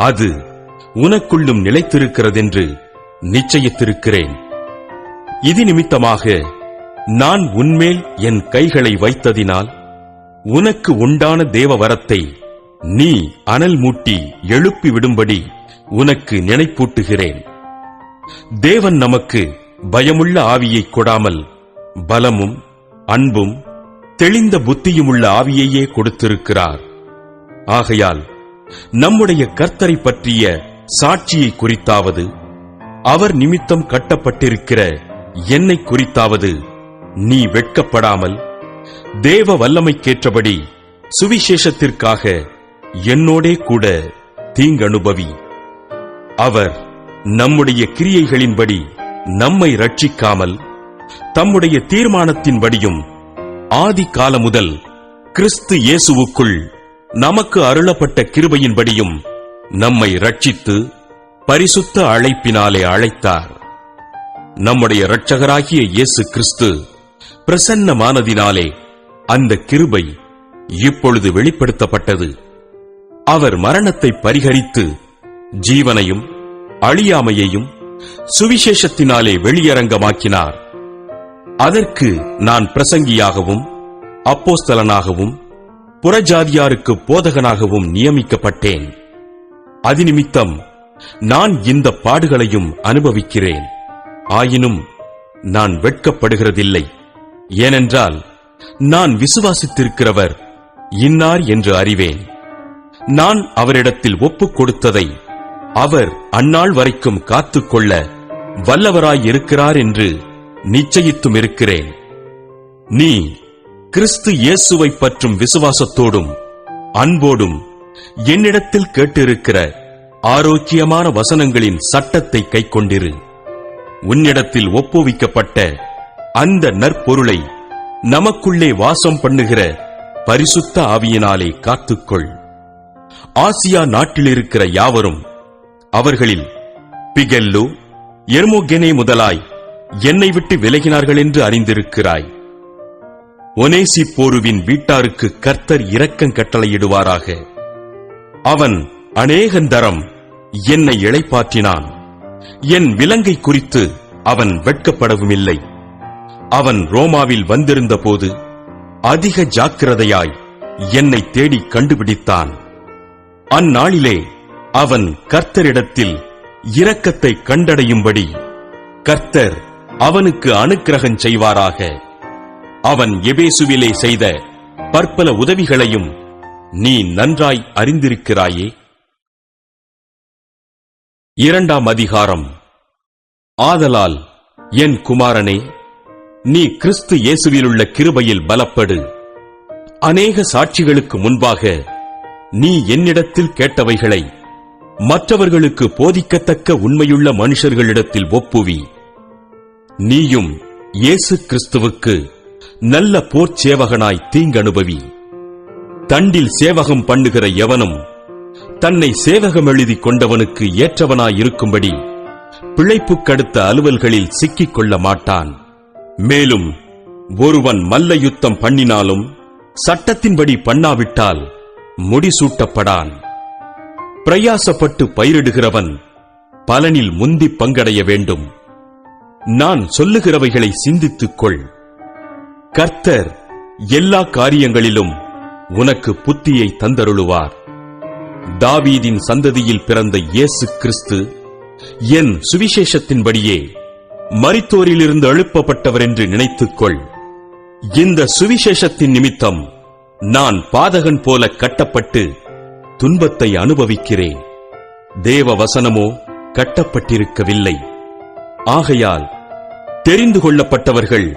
அது உனக்குள்ளும் நிலைத்திருக்கிறதென்று நிச்சயித்திருக்கிறேன். இது நிமித்தமாக நான் உன்மேல் என் கைகளை வைத்ததினால் உனக்கு உண்டான தேவ வரத்தை நீ அனல் மூட்டி எழுப்பிவிடும்படி உனக்கு நினைப்பூட்டுகிறேன். தேவன் நமக்கு பயமுள்ள ஆவியை கொடாமல் பலமும் அன்பும் தெளிந்த புத்தியுமுள்ள ஆவியையே கொடுத்திருக்கிறார். ஆகையால் நம்முடைய கர்த்தரை பற்றிய சாட்சியை குறித்தாவது அவர் நிமித்தம் கட்டப்பட்டிருக்கிற என்னை குறித்தாவது நீ வெட்கப்படாமல் தேவ வல்லமைக்கேற்றபடி சுவிசேஷத்திற்காக என்னோடே கூட தீங்கனுபவி. அவர் நம்முடைய கிரியைகளின்படி நம்மை ரட்சிக்காமல் தம்முடைய தீர்மானத்தின்படியும் ஆதி காலம் முதல் கிறிஸ்து இயேசுவுக்குள் நமக்கு அருளப்பட்ட கிருபையின்படியும் நம்மை ரட்சித்து பரிசுத்த அழைப்பினாலே அழைத்தார். நம்முடைய இரட்சகராகிய இயேசு கிறிஸ்து பிரசன்னமானதினாலே அந்த கிருபை இப்பொழுது வெளிப்படுத்தப்பட்டது. அவர் மரணத்தை பரிகரித்து ஜீவனையும் அழியாமையையும் சுவிசேஷத்தினாலே வெளியரங்கமாக்கினார். அதற்கு நான் பிரசங்கியாகவும் அப்போஸ்தலனாகவும் புறஜாதியாருக்கு போதகனாகவும் நியமிக்கப்பட்டேன். அதினிமித்தம் நான் இந்த பாடுகளையும் அனுபவிக்கிறேன். ஆயினும் நான் வெட்கப்படுகிறதில்லை. ஏனென்றால் நான் விசுவாசித்திருக்கிறவர் இன்னார் என்று அறிவேன். நான் அவரிடத்தில் ஒப்புக் கொடுத்ததை அவர் அந்நாள் வரைக்கும் காத்துக்கொள்ள வல்லவராயிருக்கிறார் என்று நிச்சயித்தும் இருக்கிறேன். நீ கிறிஸ்து இயேசுவை பற்றும் விசுவாசத்தோடும் அன்போடும் என்னிடத்தில் கேட்டிருக்கிற ஆரோக்கியமான வசனங்களின் சட்டத்தை கைக்கொண்டிரு. உன்னிடத்தில் ஒப்புவிக்கப்பட்ட அந்த நற்பொருளை நமக்குள்ளே வாசம் பண்ணுகிற பரிசுத்த ஆவியினாலே காத்துக்கொள். ஆசியா நாட்டிலிருக்கிற யாவரும், அவர்களில் பிகெல்லு எர்மோகெனே முதலாய் என்னை விட்டு விலகினார்கள் என்று அறிந்திருக்கிறாய். ஒனேசிப்போருவின் வீட்டாருக்கு கர்த்தர் இரக்கம் கட்டளையிடுவாராக. அவன் அநேகந்தரம் என்னை இளைப்பாற்றினான். என் விலங்கை குறித்து அவன் வெட்கப்படவுமில்லை. அவன் ரோமாவில் வந்திருந்த போது அதிக ஜாக்கிரதையாய் என்னை தேடி கண்டுபிடித்தான். அந்நாளிலே அவன் கர்த்தரிடத்தில் இரக்கத்தை கண்டடையும்படி கர்த்தர் அவனுக்கு அனுக்கிரகம் செய்வாராக. அவன் எபேசுவிலே செய்த பற்பல உதவிகளையும் நீ நன்றாய் அறிந்திருக்கிறாயே. 2ஆம் அதிகாரம். ஆதலால் என் குமாரனே, நீ கிறிஸ்து இயேசுவிலுள்ள கிருபையில் பலப்படு. அநேக சாட்சிகளுக்கு முன்பாக நீ என்னிடத்தில் கேட்டவைகளை மற்றவர்களுக்கு போதிக்கத்தக்க உண்மையுள்ள மனுஷர்களிடத்தில் ஒப்புவி. நீயும் இயேசு கிறிஸ்துவுக்கு நல்ல போர்ச்சேவகனாய் தீங்கனுபவி. தண்டில் சேவகம் பண்ணுகிற எவனும் தன்னை சேவகம் எழுதி கொண்டவனுக்கு ஏற்றவனாயிருக்கும்படி பிழைப்புக்கடுத்த அலுவல்களில் சிக்கிக் கொள்ள மாட்டான். மேலும் ஒருவன் மல்ல யுத்தம் பண்ணினாலும் சட்டத்தின்படி பண்ணாவிட்டால் முடிசூட்டப்படான். பிரயாசப்பட்டு பயிரிடுகிறவன் பலனில் முந்தி பங்கடைய வேண்டும். நான் சொல்லுகிறவைகளை சிந்தித்துக்கொள். கர்த்தர் எல்லா காரியங்களிலும் உனக்கு புத்தியை தந்தருளுவார். தாவீதின் சந்ததியில் பிறந்த இயேசு கிறிஸ்து என் சுவிசேஷத்தின்படியே மரித்தோரிலிருந்து எழுப்பப்பட்டவர் என்று நினைத்துக்கொள். இந்த சுவிசேஷத்தின் நிமித்தம் நான் பாதகன் போல கட்டப்பட்டு துன்பத்தை அனுபவிக்கிறேன். தேவ வசனமோ கட்டப்பட்டிருக்கவில்லை. ஆகையால் தெரிந்து கொள்ளப்பட்டவர்கள்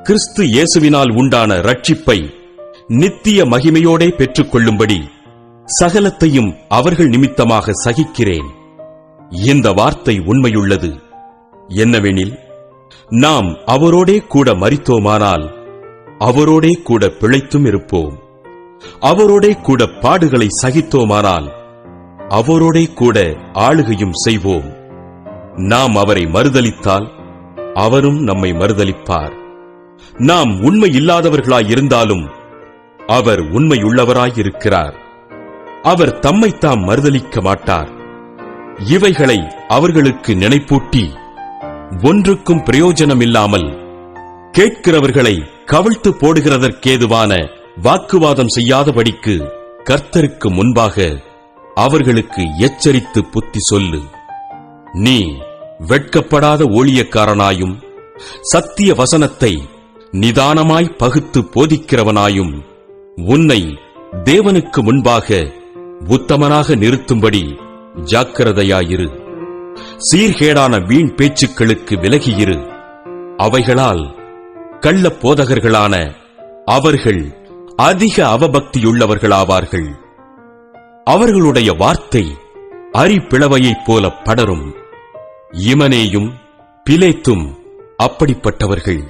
கிறிஸ்து இயேசுவினால் உண்டான ரட்சிப்பை நித்திய மகிமையோடே பெற்றுக் கொள்ளும்படி சகலத்தையும் அவர்கள் நிமித்தமாக சகிக்கிறேன். இந்த வார்த்தை உண்மையுள்ளது. என்னவெனில், நாம் அவரோடே கூட மரித்தோமானால் அவரோடே கூட பிழைத்தும் இருப்போம். அவரோடே கூட பாடுகளை சகித்தோமானால் அவரோடே கூட ஆளுகையும் செய்வோம். நாம் அவரை மறுதலித்தால் அவரும் நம்மை மறுதலிப்பார். நாம் உண்மை இல்லாதவர்களாயிருந்தாலும் அவர் உண்மையுள்ளவராயிருக்கிறார். அவர் தம்மைத்தாம் மறுதலிக்க மாட்டார். இவைகளை அவர்களுக்கு நினைப்பூட்டி ஒன்றுக்கும் பிரயோஜனமில்லாமல் கேட்கிறவர்களை கவிழ்த்து போடுகிறதற்கேதுவான வாக்குவாதம் செய்யாதபடிக்கு கர்த்தருக்கு முன்பாக அவர்களுக்கு எச்சரித்து புத்தி சொல்லு. நீ வெட்கப்படாத ஊழியக்காரனாயும் சத்திய வசனத்தை நிதானமாய் பகுத்து போதிக்கிறவனாயும் உன்னை தேவனுக்கு முன்பாக உத்தமனாக நிறுத்தும்படி ஜாக்கிரதையாயிரு. சீர்கேடான வீண் பேச்சுக்களுக்கு விலகியிரு. அவைகளால் கள்ள போதகர்களான அவர்கள் அதிக அவபக்தியுள்ளவர்களாவார்கள். அவர்களுடைய வார்த்தை அரிப்பிளவையைப் போல படரும். இமனேயும் பிலேத்தும் அப்படிப்பட்டவர்கள்.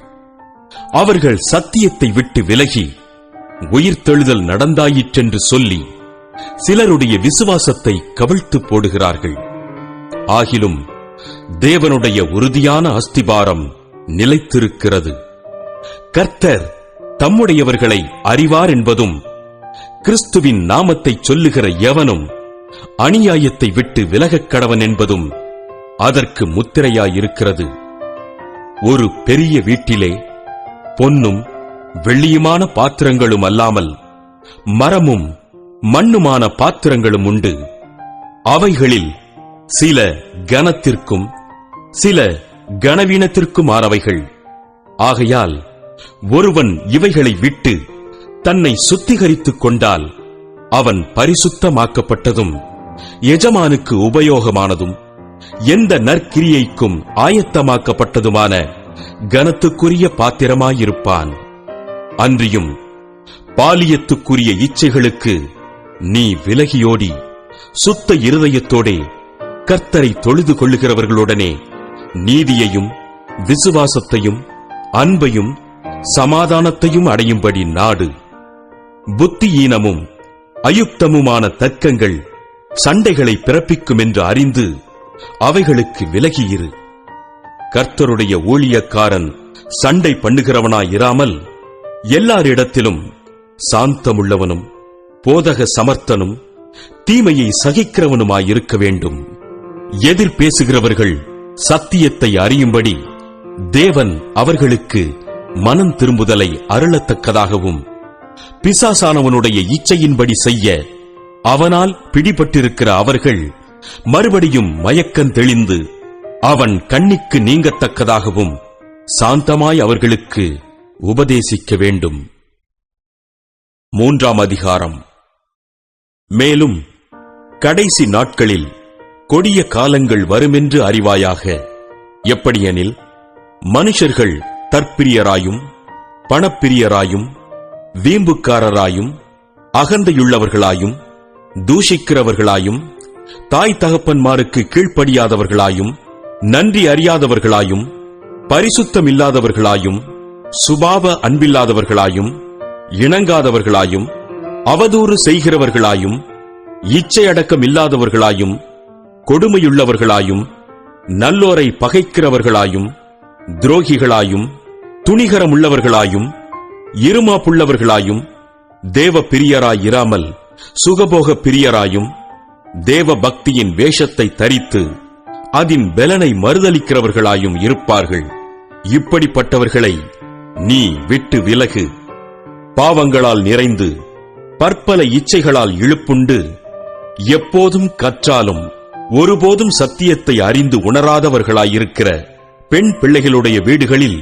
அவர்கள் சத்தியத்தை விட்டு விலகி உயிர்த்தெழுதல் நடந்தாயிற்றென்று சொல்லி சிலருடைய விசுவாசத்தை கவிழ்த்து போடுகிறார்கள். ஆகிலும் தேவனுடைய உறுதியான அஸ்திபாரம் நிலைத்திருக்கிறது. கர்த்தர் தம்முடையவர்களை அறிவார் என்பதும், கிறிஸ்துவின் நாமத்தைச் சொல்லுகிற எவனும் அநியாயத்தை விட்டு விலகக் கடவன் என்பதும் அதற்கு முத்திரையாயிருக்கிறது. ஒரு பெரிய வீட்டிலே பொன்னும் வெள்ளியுமான பாத்திரங்களும் அல்லாமல் மரமும் மண்ணுமான பாத்திரங்களும் உண்டு. அவைகளில் சில கனத்திற்கும் சில கனவீனத்திற்குமானவைகள். ஆகையால் ஒருவன் இவைகளை விட்டு தன்னை சுத்திகரித்துக் கொண்டால் அவன் பரிசுத்தமாக்கப்பட்டதும் எஜமானுக்கு உபயோகமானதும் எந்த நற்கிரியைக்கும் ஆயத்தமாக்கப்பட்டதுமான கனத்துக்குரிய பாத்திரமாயிருப்பான். அன்றியும் பாலியத்துக்குரிய இச்சைகளுக்கு நீ விலகியோடி சுத்த இருதயத்தோடே கர்த்தரை தொழுது கொள்ளுகிறவர்களுடனே நீதியையும் விசுவாசத்தையும் அன்பையும் சமாதானத்தையும் அடையும்படி நாடு. புத்தியீனமும் அயுக்தமுமான தர்க்கங்கள் சண்டைகளை பிறப்பிக்கும் என்று அறிந்து அவைகளுக்கு விலகியிரு. கர்த்தருடைய ஊழியக்காரன் சண்டை பண்ணுகிறவனாயிராமல் எல்லாரிடத்திலும் சாந்தமுள்ளவனும் போதக சமர்த்தனும் தீமையை சகிக்கிறவனுமாயிருக்க வேண்டும். எதிர் பேசுகிறவர்கள் சத்தியத்தை அறியும்படி தேவன் அவர்களுக்கு மனம் திரும்புதலை அருளத்தக்கதாகவும் பிசாசானவனுடைய இச்சையின்படி செய்ய அவனால் பிடிபட்டிருக்கிற அவர்கள் மறுபடியும் மயக்கம் தெளிந்து அவன் கண்ணிக்கு நீங்கத்தக்கதாகவும் சாந்தமாய் அவர்களுக்கு உபதேசிக்க வேண்டும். 3ஆம் அதிகாரம். மேலும் கடைசி நாட்களில் கொடிய காலங்கள் வருமென்று அறிவாயாக. எப்படியெனில் மனுஷர்கள் தற்பிரியராயும் பணப்பிரியராயும் வீம்புக்காரராயும் அகந்தையுள்ளவர்களாயும் தூஷிக்கிறவர்களாயும் தாய் தகப்பன்மாருக்கு கீழ்ப்படியாதவர்களாயும் நன்றி அறியாதவர்களாயும் பரிசுத்தமில்லாதவர்களாயும் சுபாவ அன்பில்லாதவர்களாயும் இணங்காதவர்களாயும் அவதூறு செய்கிறவர்களாயும் இச்சையடக்கம் இல்லாதவர்களாயும் கொடுமையுள்ளவர்களாயும் நல்லோரை பகைக்கிறவர்களாயும் துரோகிகளாயும் துணிகரமுள்ளவர்களாயும் இருமாப்புள்ளவர்களாயும் தேவ பிரியராயிராமல் சுகபோக பிரியராயும் தேவ பக்தியின் வேஷத்தை தரித்து அதன் பெலனை மறுதலிக்கிறவர்களாயும் இருப்பார்கள். இப்படிப்பட்டவர்களை நீ விட்டு விலகு. பாவங்களால் நிறைந்து பற்பல இச்சைகளால் இழுப்புண்டு எப்போதும் கற்றாலும் ஒருபோதும் சத்தியத்தை அறிந்து உணராதவர்களாயிருக்கிற பெண் பிள்ளைகளுடைய வீடுகளில்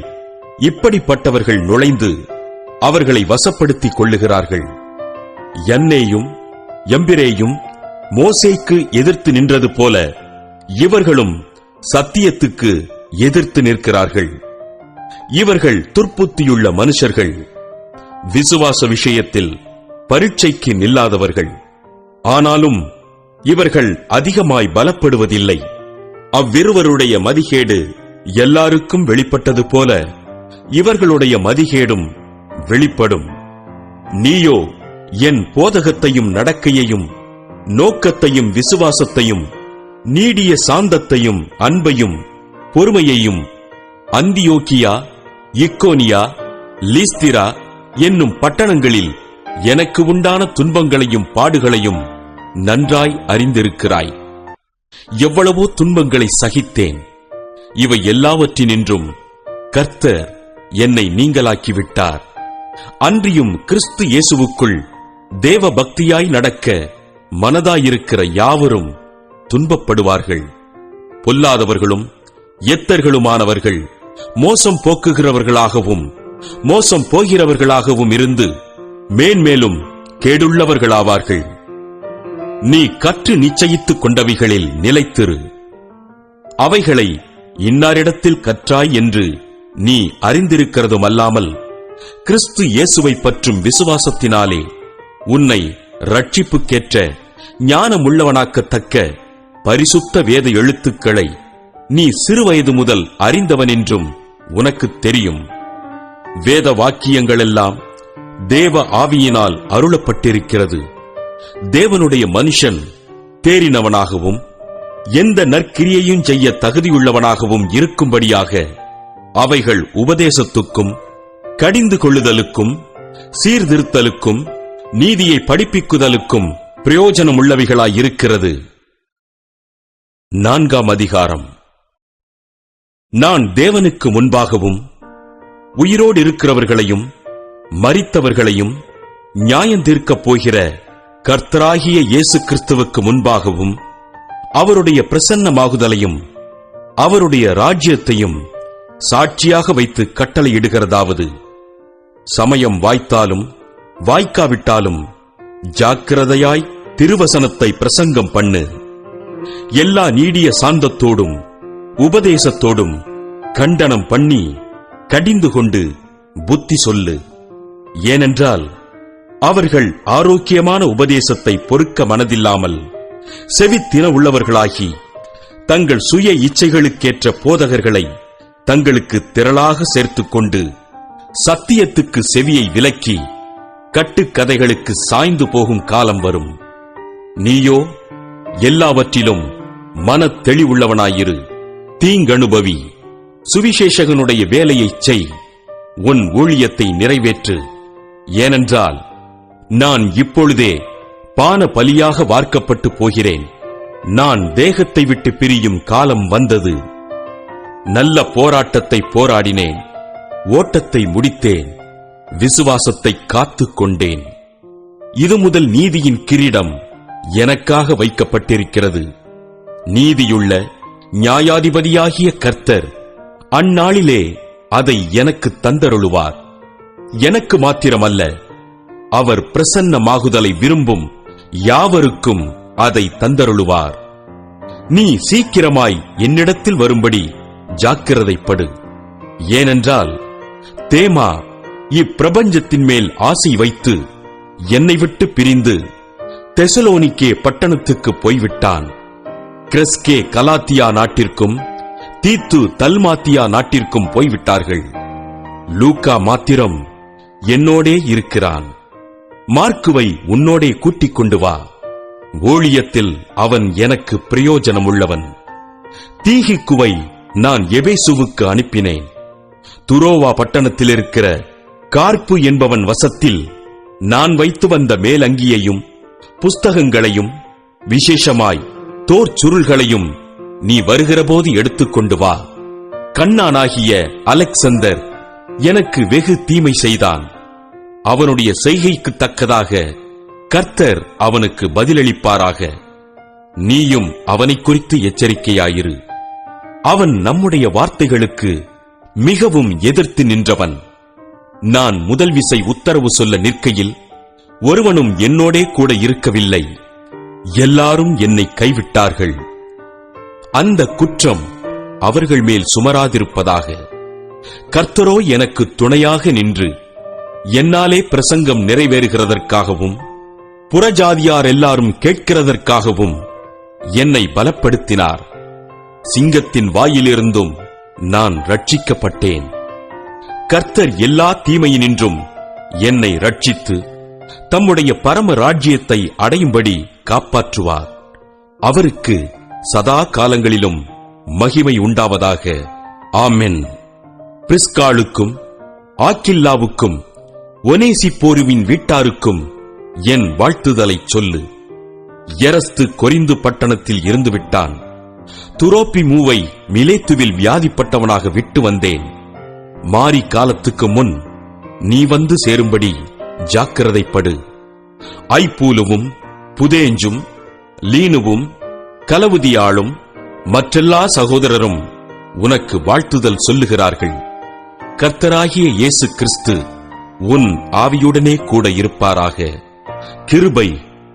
இப்படிப்பட்டவர்கள் நுழைந்து அவர்களை வசப்படுத்திக் கொள்ளுகிறார்கள். யன்னேயும் எம்பிரேயும் மோசேக்கு எதிர்த்து நின்றது போல இவர்களும் சத்தியத்துக்கு எதிர்த்து நிற்கிறார்கள். இவர்கள் துர்ப்புத்தியுள்ள மனுஷர்கள், விசுவாச விஷயத்தில் பரீட்சைக்கு நில்லாதவர்கள். ஆனாலும் இவர்கள் அதிகமாய் பலப்படுவதில்லை. அவ்விருவருடைய மதிகேடு எல்லாருக்கும் வெளிப்பட்டது போல இவர்களுடைய மதிகேடும் வெளிப்படும். நீயோ என் போதகத்தையும் நடக்கையையும் நோக்கத்தையும் விசுவாசத்தையும் நீடிய சாந்தத்தையும் அன்பையும் பொறுமையையும் அந்தியோக்கியா இக்கோனியா லீஸ்திரா என்னும் பட்டணங்களில் எனக்கு உண்டான துன்பங்களையும் பாடுகளையும் நன்றாய் அறிந்திருக்கிறாய். எவ்வளவோ துன்பங்களை சகித்தேன். இவை எல்லாவற்றினின்றும் கர்த்தர் என்னை நீங்களாக்கிவிட்டார். அன்றியும் கிறிஸ்து இயேசுவுக்குள் தேவ பக்தியாய் நடக்க மனதாயிருக்கிற யாவரும் துன்பப்படுவார்கள். பொல்லாதவர்களும் எத்தர்களுமானவர்கள் மோசம் போக்குகிறவர்களாகவும் மோசம் போகிறவர்களாகவும் இருந்து மேன்மேலும் கேடுள்ளவர்களாவார்கள். நீ கற்று நிச்சயித்துக் கொண்டவைகளில் நிலைத்திரு. அவைகளை இன்னாரிடத்தில் கற்றாய் என்று நீ அறிந்திருக்கிறதும் அல்லாமல் கிறிஸ்து இயேசுவை பற்றும் விசுவாசத்தினாலே உன்னை ரட்சிப்புக்கேற்ற ஞானமுள்ளவனாக்கத்தக்க பரிசுத்த வேத எழுத்துக்களை நீ சிறுவயது முதல் அறிந்தவன் என்றும் உனக்குத் தெரியும். வேத வாக்கியங்களெல்லாம் தேவ ஆவியினால் அருளப்பட்டிருக்கிறது. தேவனுடைய மனுஷன் தேறினவனாகவும் எந்த நற்கிரியையும் செய்ய தகுதியுள்ளவனாகவும் இருக்கும்படியாக அவைகள் உபதேசத்துக்கும் கடிந்து கொள்ளுதலுக்கும் சீர்திருத்தலுக்கும் நீதியை படிப்பிக்குதலுக்கும் பிரயோஜனமுள்ளவைகளாயிருக்கிறது. 4ஆம் அதிகாரம். நான் தேவனுக்கு முன்பாகவும் உயிரோடு இருக்கிறவர்களையும் மரித்தவர்களையும் நியாயந்தீர்க்கப் போகிற கர்த்தராகிய இயேசு கிறிஸ்துவுக்கு முன்பாகவும் அவருடைய பிரசன்னமாகுதலையும் அவருடைய ராஜ்யத்தையும் சாட்சியாக வைத்து கட்டளையிடுகிறதாவது, சமயம் வாய்த்தாலும் வாய்க்காவிட்டாலும் ஜாக்கிரதையாய் திருவசனத்தை பிரசங்கம் பண்ணு. எல்லா நீடிய சாந்தத்தோடும் உபதேசத்தோடும் கண்டனம் பண்ணி கடிந்து கொண்டு புத்தி சொல்லு. ஏனென்றால் அவர்கள் ஆரோக்கியமான உபதேசத்தை பொறுக்க மனதில்லாமல் செவித்தின உள்ளவர்களாகி தங்கள் சுய இச்சைகளுக்கேற்ற போதகர்களை தங்களுக்கு திரளாக சேர்த்துக் கொண்டு சத்தியத்துக்கு செவியை விலக்கி கட்டுக்கதைகளுக்கு சாய்ந்து போகும் காலம் வரும். நீயோ எல்லாவற்றிலும் மனத் தெளிவுள்ளவனாயிரு. தீங்கனுபவி, சுவிசேஷகனுடைய வேலையைச் செய், உன் ஊழியத்தை நிறைவேற்று. ஏனென்றால் நான் இப்பொழுதே பான பலியாக வார்க்கப்பட்டு போகிறேன். நான் தேகத்தை விட்டு பிரியும் காலம் வந்தது. நல்ல போராட்டத்தை போராடினேன், ஓட்டத்தை முடித்தேன், விசுவாசத்தை காத்துக் கொண்டேன். இது முதல் நீதியின் கிரீடம் எனக்காக வைக்கப்பட்டிருக்கிறது. நீதியுள்ள நியாயாதிபதியாகிய கர்த்தர் அந்நாளிலே அதை எனக்கு தந்தருளுவார். எனக்கு மாத்திரமல்ல, அவர் பிரசன்னமாகுதலை விரும்பும் யாவருக்கும் அதை தந்தருளுவார். நீ சீக்கிரமாய் என்னிடத்தில் வரும்படி ஜாக்கிரதைப்படு. ஏனென்றால் தேமா இப்பிரபஞ்சத்தின் மேல் ஆசை வைத்து என்னை விட்டு பிரிந்து தெசலோனிக்கே பட்டணத்துக்கு போய்விட்டான். கிரெஸ்கே கலாத்தியா நாட்டிற்கும் தீத்து தல்மாத்தியா நாட்டிற்கும் போய்விட்டார்கள். லூக்கா மாத்திரம் என்னோடே இருக்கிறான். மார்க்குவை உன்னோடே கூட்டிக் கொண்டு வா. ஊழியத்தில் அவன் எனக்கு பிரயோஜனமுள்ளவன். தீகிக்குவை நான் எபேசுவுக்கு அனுப்பினேன். துரோவா பட்டணத்தில் இருக்கிற கார்ப்பு என்பவன் வசத்தில் நான் வைத்து வந்த மேலங்கியையும் புஸ்தகங்களையும் விசேஷமாய் தோற்சுருள்களையும் நீ வருகிறபோது எடுத்துக்கொண்டு வா. கண்ணானாகிய அலெக்சந்தர் எனக்கு வெகு தீமை செய்தான். அவனுடைய செய்கைக்கு தக்கதாக கர்த்தர் அவனுக்கு பதிலளிப்பாராக. நீயும் அவனை குறித்து எச்சரிக்கையாயிரு. அவன் நம்முடைய வார்த்தைகளுக்கு மிகவும் எதிர்த்து நின்றவன். நான் முதல் விசை உத்தரவு சொல்ல நிற்கையில் ஒருவனும் என்னோடே கூட இருக்கவில்லை. எல்லாரும் என்னை கைவிட்டார்கள். அந்த குற்றம் அவர்கள் மேல் சுமராதிருப்பதாக. கர்த்தரோ எனக்கு துணையாக நின்று என்னாலே பிரசங்கம் நிறைவேறுகிறதற்காகவும் புறஜாதியார் எல்லாரும் கேட்கிறதற்காகவும் என்னை பலப்படுத்தினார். சிங்கத்தின் வாயிலிருந்தும் நான் ரட்சிக்கப்பட்டேன். கர்த்தர் எல்லா தீமையினின்றும் என்னை ரட்சித்து தம்முடைய பரம ராஜ்யத்தை அடையும்படி காப்பாற்றுவார். அவருக்கு சதா காலங்களிலும் மகிமை உண்டாவதாக. ஆமென். பிரிஸ்காளுக்கும் ஆக்கில்லாவுக்கும் ஒனேசிப்போருவின் வீட்டாருக்கும் என் வாழ்த்துதலைச் சொல்லு. எரஸ்து கொரிந்து பட்டணத்தில் இருந்து விட்டான். துரோப்பிமூவை மிலேத்துவில் வியாதிப்பட்டவனாக விட்டு வந்தேன். மாரி காலத்துக்கு முன் நீ வந்து சேரும்படி ஜாக்கிரதைப்படு. ஐப்பூலுவும் புதேஞ்சும் லீனுவும் கலவுதியாளும் மற்றெல்லா சகோதரரும் உனக்கு வாழ்த்துதல் சொல்லுகிறார்கள். கர்த்தராகிய இயேசு கிறிஸ்து உன் ஆவியுடனே கூட இருப்பாராக. கிருபை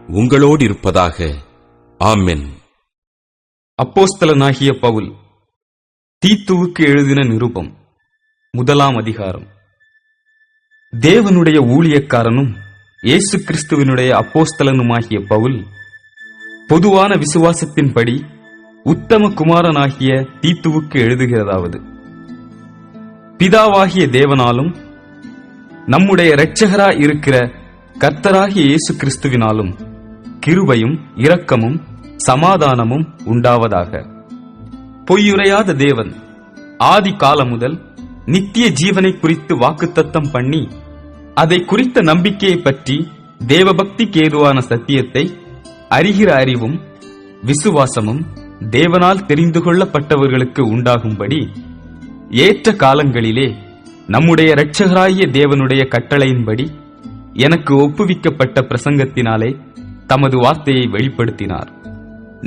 உங்களோடு இருப்பதாக. ஆமென். அப்போஸ்தலனாகிய பவுல் தீத்துவுக்கு எழுதின நிருபம் 1ஆம் அதிகாரம். தேவனுடைய ஊழியக்காரனும் இயேசு கிறிஸ்துவினுடைய அப்போஸ்தலனுமாகிய பவுல், பொதுவான விசுவாசத்தின்படி உத்தம குமாரனாகிய தீத்துவுக்கு எழுதுகிறதாவது: பிதாவாகிய தேவனாலும் நம்முடைய இரட்சகராய் இருக்கிற கர்த்தராகிய இயேசு கிறிஸ்துவினாலும் கிருபையும் இரக்கமும் சமாதானமும் உண்டாவதாக. பொய்யுரையாத தேவன் ஆதி காலம் முதல் நித்திய ஜீவனை குறித்து வாக்குத்தத்தம் பண்ணி, அதை குறித்த நம்பிக்கையை பற்றி தேவபக்திக்கு ஏதுவான சத்தியத்தை அறிகிற அறிவும் விசுவாசமும் தேவனால் தெரிந்து கொள்ளப்பட்டவர்களுக்கு உண்டாகும்படி ஏற்ற காலங்களிலே நம்முடைய இரட்சகராகிய தேவனுடைய கட்டளையின்படி எனக்கு ஒப்புவிக்கப்பட்ட பிரசங்கத்தினாலே தமது வார்த்தையை வெளிப்படுத்தினார்.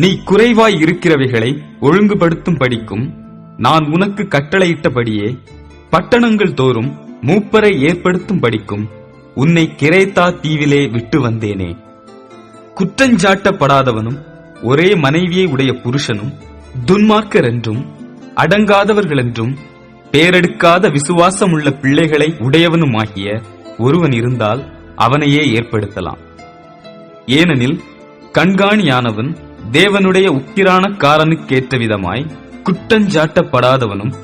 நீ குறைவாய் இருக்கிறவைகளை ஒழுங்குபடுத்தும் படிக்கும் நான் உனக்கு கட்டளையிட்டபடியே பட்டணங்கள் தோறும் மூப்பரை ஏற்படுத்தும் படிக்கும் உன்னை கிரேத்தா தீவிலே விட்டு வந்தேனே. குற்றஞ்சாட்டப்படாதவனும் ஒரே மனைவியை உடைய புருஷனும் துன்மார்க்கர் என்றும் அடங்காதவர்கள் என்றும் பேரெடுக்காத விசுவாசமுள்ள பிள்ளைகளை உடையவனுமாகிய ஒருவன் இருந்தால் அவனையே ஏற்படுத்தலாம். ஏனெனில் கண்காணியானவன் தேவனுடைய உக்கிரானக்காரனுக்கேற்ற விதமாய் குற்றஞ்சாட்டப்படாதவனும்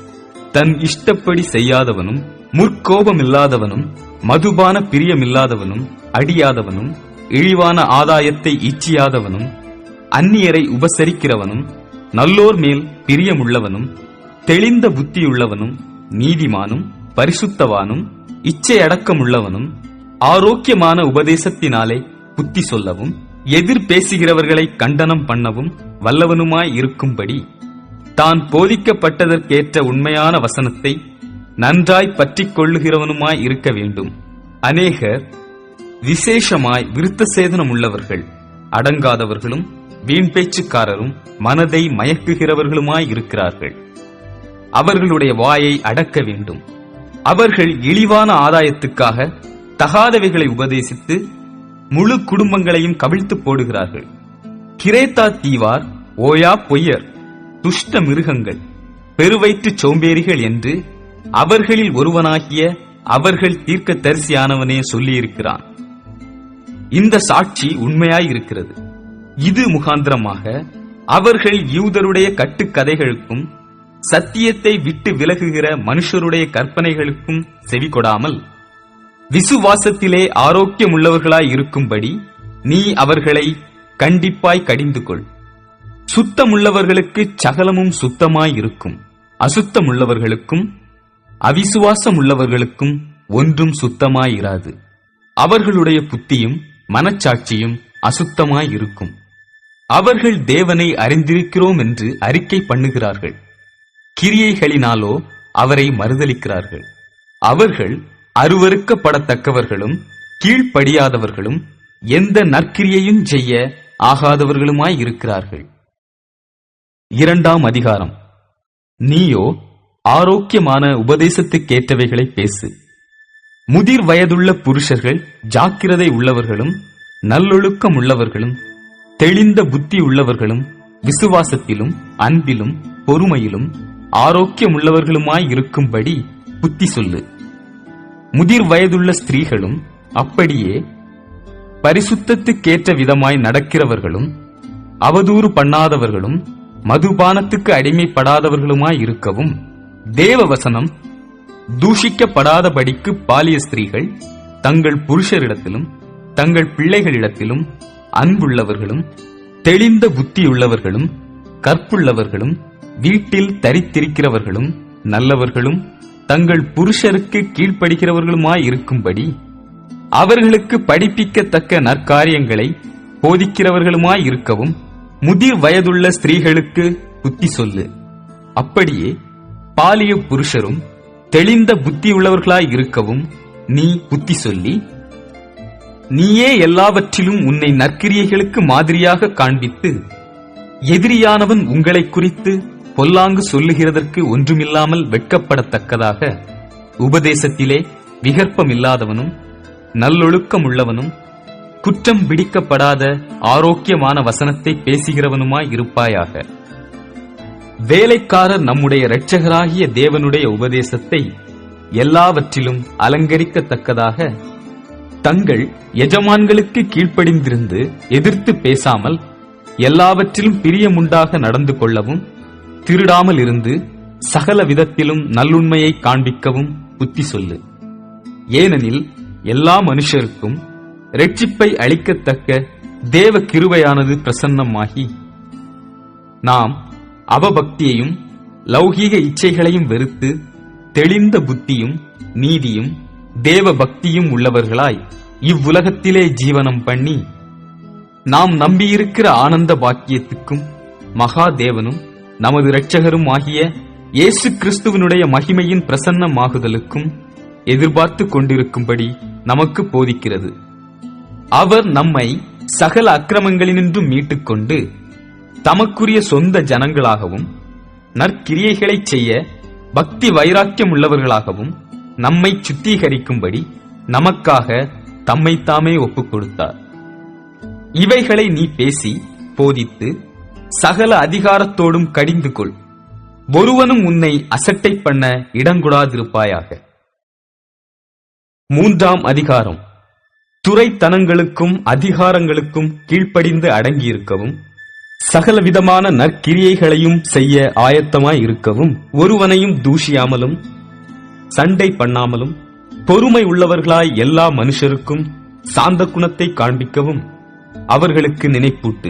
தன் இஷ்டப்படி செய்யாதவனும் முற்கோபமில்லாதவனும் மதுபான பிரியமில்லாதவனும் அடியாதவனும் இழிவான ஆதாயத்தை இச்சியாதவனும் அந்நியரை உபசரிக்கிறவனும் நல்லோர் மேல் பிரியமுள்ளவனும் தெளிந்த புத்தியுள்ளவனும் நீதிமானும் பரிசுத்தவானும் இச்சையடக்கமுள்ளவனும் ஆரோக்கியமான உபதேசத்தினாலே புத்தி சொல்லவும் எதிர் பேசுகிறவர்களை கண்டனம் பண்ணவும் வல்லவனுமாய் இருக்கும்படி தான் போதிக்கப்பட்டதற்கேற்ற உண்மையான வசனத்தை நன்றாய் பற்றிக் கொள்ளுகிறவனுமாய் இருக்க வேண்டும். அநேகர் விசேஷமாய் விருத்த சேதனம் உள்ளவர்கள், அடங்காதவர்களும் வீண் பேச்சுக்காரரும் மனதை மயக்குகிறவர்களுமாய் இருக்கிறார்கள். அவர்களுடைய வாயை அடக்க வேண்டும். அவர்கள் இழிவான ஆதாயத்துக்காக தகாதவைகளை உபதேசித்து முழு குடும்பங்களையும் கவிழ்த்து போடுகிறார்கள். கிரேத்தா தீவார் ஓயா பொய்யர், துஷ்ட மிருகங்கள், பெருவயிற்று சோம்பேறிகள் என்று அவர்களில் ஒருவனாகிய அவர்கள் தீர்க்கதரிசியானவனே சொல்லியிருக்கிறான். இந்த சாட்சி உண்மையாயிருக்கிறது. இது முகாந்திரமாக அவர்கள் யூதருடைய கட்டுக்கதைகளுக்கும் சத்தியத்தை விட்டு விலகுகிற மனுஷருடைய கற்பனைகளுக்கும் செவிகொடாமல் விசுவாசத்திலே ஆரோக்கியமுள்ளவர்களாய் இருக்கும்படி நீ அவர்களை கண்டிப்பாய் கடிந்து கொள். சுத்தமுள்ளவர்களுக்கு சகலமும் சுத்தமாயிருக்கும், அசுத்தமுள்ளவர்களுக்கும் அவிசுவாசமுள்ளவர்களுக்கும் ஒன்றும் சுத்தமாயிராது. அவர்களுடைய புத்தியும் மனச்சாட்சியும் அசுத்தமாயிருக்கும். அவர்கள் தேவனை அறிந்திருக்கிறோம் என்று அறிக்கை பண்ணுகிறார்கள், கிரியைகளினாலோ அவரை மறுதலிக்கிறார்கள். அவர்கள் அருவருக்கப்படத்தக்கவர்களும் கீழ்ப்படியாதவர்களும் எந்த நற்கிரியையும் செய்ய ஆகாதவர்களுமாயிருக்கிறார்கள். 2ஆம் அதிகாரம். நீயோ ஆரோக்கியமான உபதேசத்துக்கேற்றவைகளை பேசு. முதிர் வயதுள்ள புருஷர்கள் ஜாக்கிரதை உள்ளவர்களும் நல்லொழுக்கம் உள்ளவர்களும் தெளிந்த புத்தி உள்ளவர்களும் விசுவாசத்திலும் அன்பிலும் பொறுமையிலும் ஆரோக்கியமுள்ளவர்களுமாயிருக்கும்படி புத்தி சொல்லு. முதிர் வயதுள்ள ஸ்திரீகளும் அப்படியே பரிசுத்தத்துக்கேற்ற விதமாய் நடக்கிறவர்களும் அவதூறு பண்ணாதவர்களும் மதுபானத்துக்கு அடிமைப்படாதவர்களுமாயிருக்கவும் தேவ வசனம் தூஷிக்கப்படாதபடிக்கு பாலிய ஸ்திரீகள் தங்கள் புருஷரிடத்திலும் தங்கள் பிள்ளைகளிடத்திலும் அன்புள்ளவர்களும் தெளிந்த புத்தியுள்ளவர்களும் கற்புள்ளவர்களும் வீட்டில் தரித்திருக்கிறவர்களும் நல்லவர்களும் தங்கள் புருஷருக்கு கீழ்ப்படுகிறவர்களுமாயிருக்கும்படி அவர்களுக்கு படிப்பிக்கத்தக்க நற்காரியங்களை போதிக்கிறவர்களுமாயிருக்கவும் முதிர் வயதுள்ள ஸ்திரீகளுக்கு புத்தி சொல்லு. அப்படியே பாலிய புருஷரும் தெளிந்த புத்தியுள்ளவர்களாயிருக்கவும் நீ புத்தி சொல்லி, நீயே எல்லாவற்றிலும் உன்னை நற்கிரியைகளுக்கு மாதிரியாக காண்பித்து எதிரியானவன் உங்களை குறித்து பொல்லாங்கு சொல்லுகிறதற்கு ஒன்றுமில்லாமல் வெட்கப்படத்தக்கதாக உபதேசத்திலே விகற்பமில்லாதவனும் நல்லொழுக்கம் உள்ளவனும் குற்றம் பிடிக்கப்படாத ஆரோக்கியமான வசனத்தை பேசுகிறவனுமாய் இருப்பாயாக. வேலைக்காரர் நம்முடைய இரட்சகராகிய தேவனுடைய உபதேசத்தை எல்லாவற்றிலும் அலங்கரிக்கத்தக்கதாக தங்கள் எஜமான்களுக்கு கீழ்ப்படிந்திருந்து எதிர்த்து பேசாமல் எல்லாவற்றிலும் பிரியமுண்டாக நடந்து கொள்ளவும், திருடாமல் இருந்து சகல விதத்திலும் நல்லுண்மையை காண்பிக்கவும் புத்தி சொல்லு. ஏனெனில் எல்லா மனுஷருக்கும் இரட்சிப்பை அளிக்கத்தக்க தேவ கிருபையானது பிரசன்னமாகி, நாம் அவபக்தியையும் லௌகீக இச்சைகளையும் வெறுத்து தெளிந்த புத்தியும் நீதியும் தேவ பக்தியும் உள்ளவர்களாய் இவ்வுலகத்திலே ஜீவனம் பண்ணி, நாம் நம்பியிருக்கிற ஆனந்த பாக்கியத்துக்கும் மகாதேவனும் நமது இரட்சகரும் ஆகிய இயேசு கிறிஸ்துவனுடைய மகிமையின் பிரசன்னமாகுதலுக்கும் எதிர்பார்த்து கொண்டிருக்கும்படி நமக்கு போதிக்கிறது. அவர் நம்மை சகல அக்கிரமங்களினின்றும் மீட்டுக்கொண்டு தமக்குரிய சொந்த ஜனங்களாகவும் நற்கிரியைகளைச் செய்ய பக்தி வைராக்கியம் உள்ளவர்களாகவும் நம்மை சுத்திகரிக்கும்படி நமக்காக தம்மைத்தாமே ஒப்புக் கொடுத்தார். இவைகளை நீ பேசி போதித்து சகல அதிகாரத்தோடும் கடிந்து கொள். ஒருவனும் உன்னை அசட்டை பண்ண இடங்கூடாதிருப்பாயாக. 3ஆம் அதிகாரம். துரைத்தனங்களுக்கும் அதிகாரங்களுக்கும் கீழ்ப்படிந்து அடங்கியிருக்கவும், சகலவிதமான நற்கிரியைகளையும் செய்ய ஆயத்தமாய் இருக்கவும், ஒருவனையும் தூஷியாமலும் சண்டை பண்ணாமலும் பொறுமை உள்ளவர்களாய் எல்லா மனுஷருக்கும் சாந்த குணத்தை காண்பிக்கவும் அவர்களுக்கு நினைப்பூட்டு.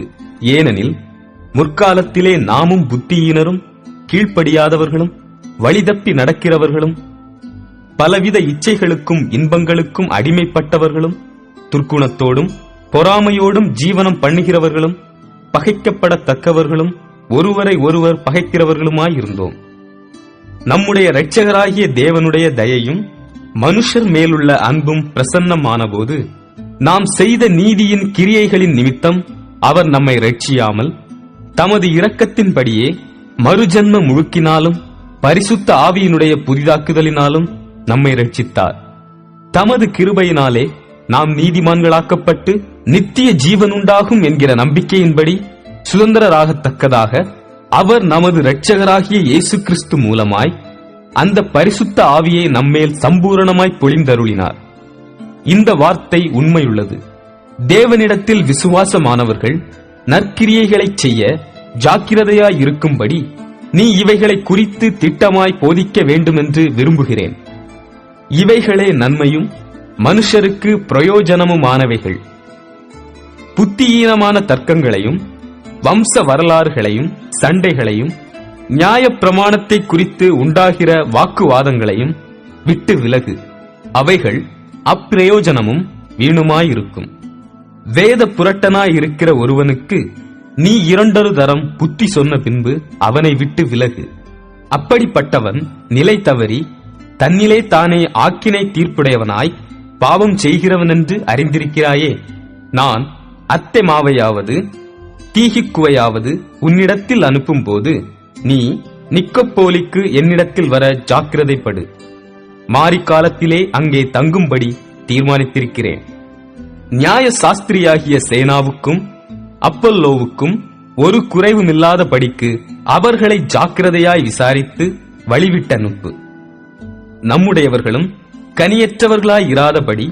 ஏனெனில் முற்காலத்திலே நாமும் புத்தியீனரும் கீழ்ப்படியாதவர்களும் வழிதப்பி நடக்கிறவர்களும் பலவித இச்சைகளுக்கும் இன்பங்களுக்கும் அடிமைப்பட்டவர்களும் துர்க்குணத்தோடும் பொறாமையோடும் ஜீவனம் பண்ணுகிறவர்களும் பகைக்கப்படத்தக்கவர்களும் ஒருவரை ஒருவர் பகைக்கிறவர்களுமாயிருந்தோம். நம்முடைய இரட்சகராகிய தேவனுடைய தயையும் மனுஷர் மேலுள்ள அன்பும் பிரசன்னமானபோது, நாம் செய்த நீதியின் கிரியைகளின் நிமித்தம் அவர் நம்மை இரட்சியாமல் தமது இரக்கத்தின்படியே மறுஜன்ம முழுக்கினாலும் பரிசுத்த ஆவியினுடைய புதிதாக்குதலினாலும் நம்மை இரட்சித்தார். தமது கிருபையினாலே நாம் நீதிமான்களாக்கப்பட்டு நித்திய ஜீவனுண்டாகும் என்கிற நம்பிக்கையின்படி சுதந்திரராகத்தக்கதாக அவர் நமது இரட்சகராகிய இயேசு கிறிஸ்து மூலமாய் அந்த பரிசுத்த ஆவியை நம்மேல் சம்பூரணமாய் பொழிந்தருளினார். இந்த வார்த்தை உண்மையுள்ளது. தேவனிடத்தில் விசுவாசமானவர்கள் நற்கிரியைகளைச் செய்ய ஜாக்கிரதையாயிருக்கும்படி நீ இவைகளை குறித்து திட்டமாய் போதிக்க வேண்டுமென்று விரும்புகிறேன். இவைகளே நன்மையும் மனுஷருக்கு பிரயோஜனமுமானவைகள். புத்தியீனமான தர்க்கங்களையும் வம்ச வரலாறுகளையும் சண்டைகளையும் நியாயப் பிரமாணத்தை குறித்து உண்டாகிற வாக்குவாதங்களையும் விட்டு விலகு. அவைகள் அப்பிரயோஜனமும் வீணுமாயிருக்கும். வேத புரட்டனாயிருக்கிற ஒருவனுக்கு நீ 2 தரம் புத்தி சொன்ன பின்பு அவனை விட்டு விலகு. அப்படிப்பட்டவன் நிலை தவறி தன்னிலே தானே ஆக்கினை தீர்ப்புடையவனாய் பாவம் செய்கிறவனென்று அறிந்திருக்கிறாயே. நான் அத்தெமாவையாவது தீகிக்குவையாவது உன்னிடத்தில் அனுப்பும்போது நீ நிக்கப்போலிக்கு என்னிடத்தில் வர ஜாக்கிரதைப்படு. மாரிக்காலத்திலே அங்கே தங்கும்படி தீர்மானித்திருக்கிறேன். நியாய சாஸ்திரியாகிய சேனாவுக்கும் அப்பல்லோவுக்கும் ஒரு குறைவுமில்லாத படிக்கு அவர்களை ஜாக்கிரதையாய் விசாரித்து வழிவிட்டு அனுப்பு. நம்முடையவர்களும் கனியற்றவர்களாய் இராதபடி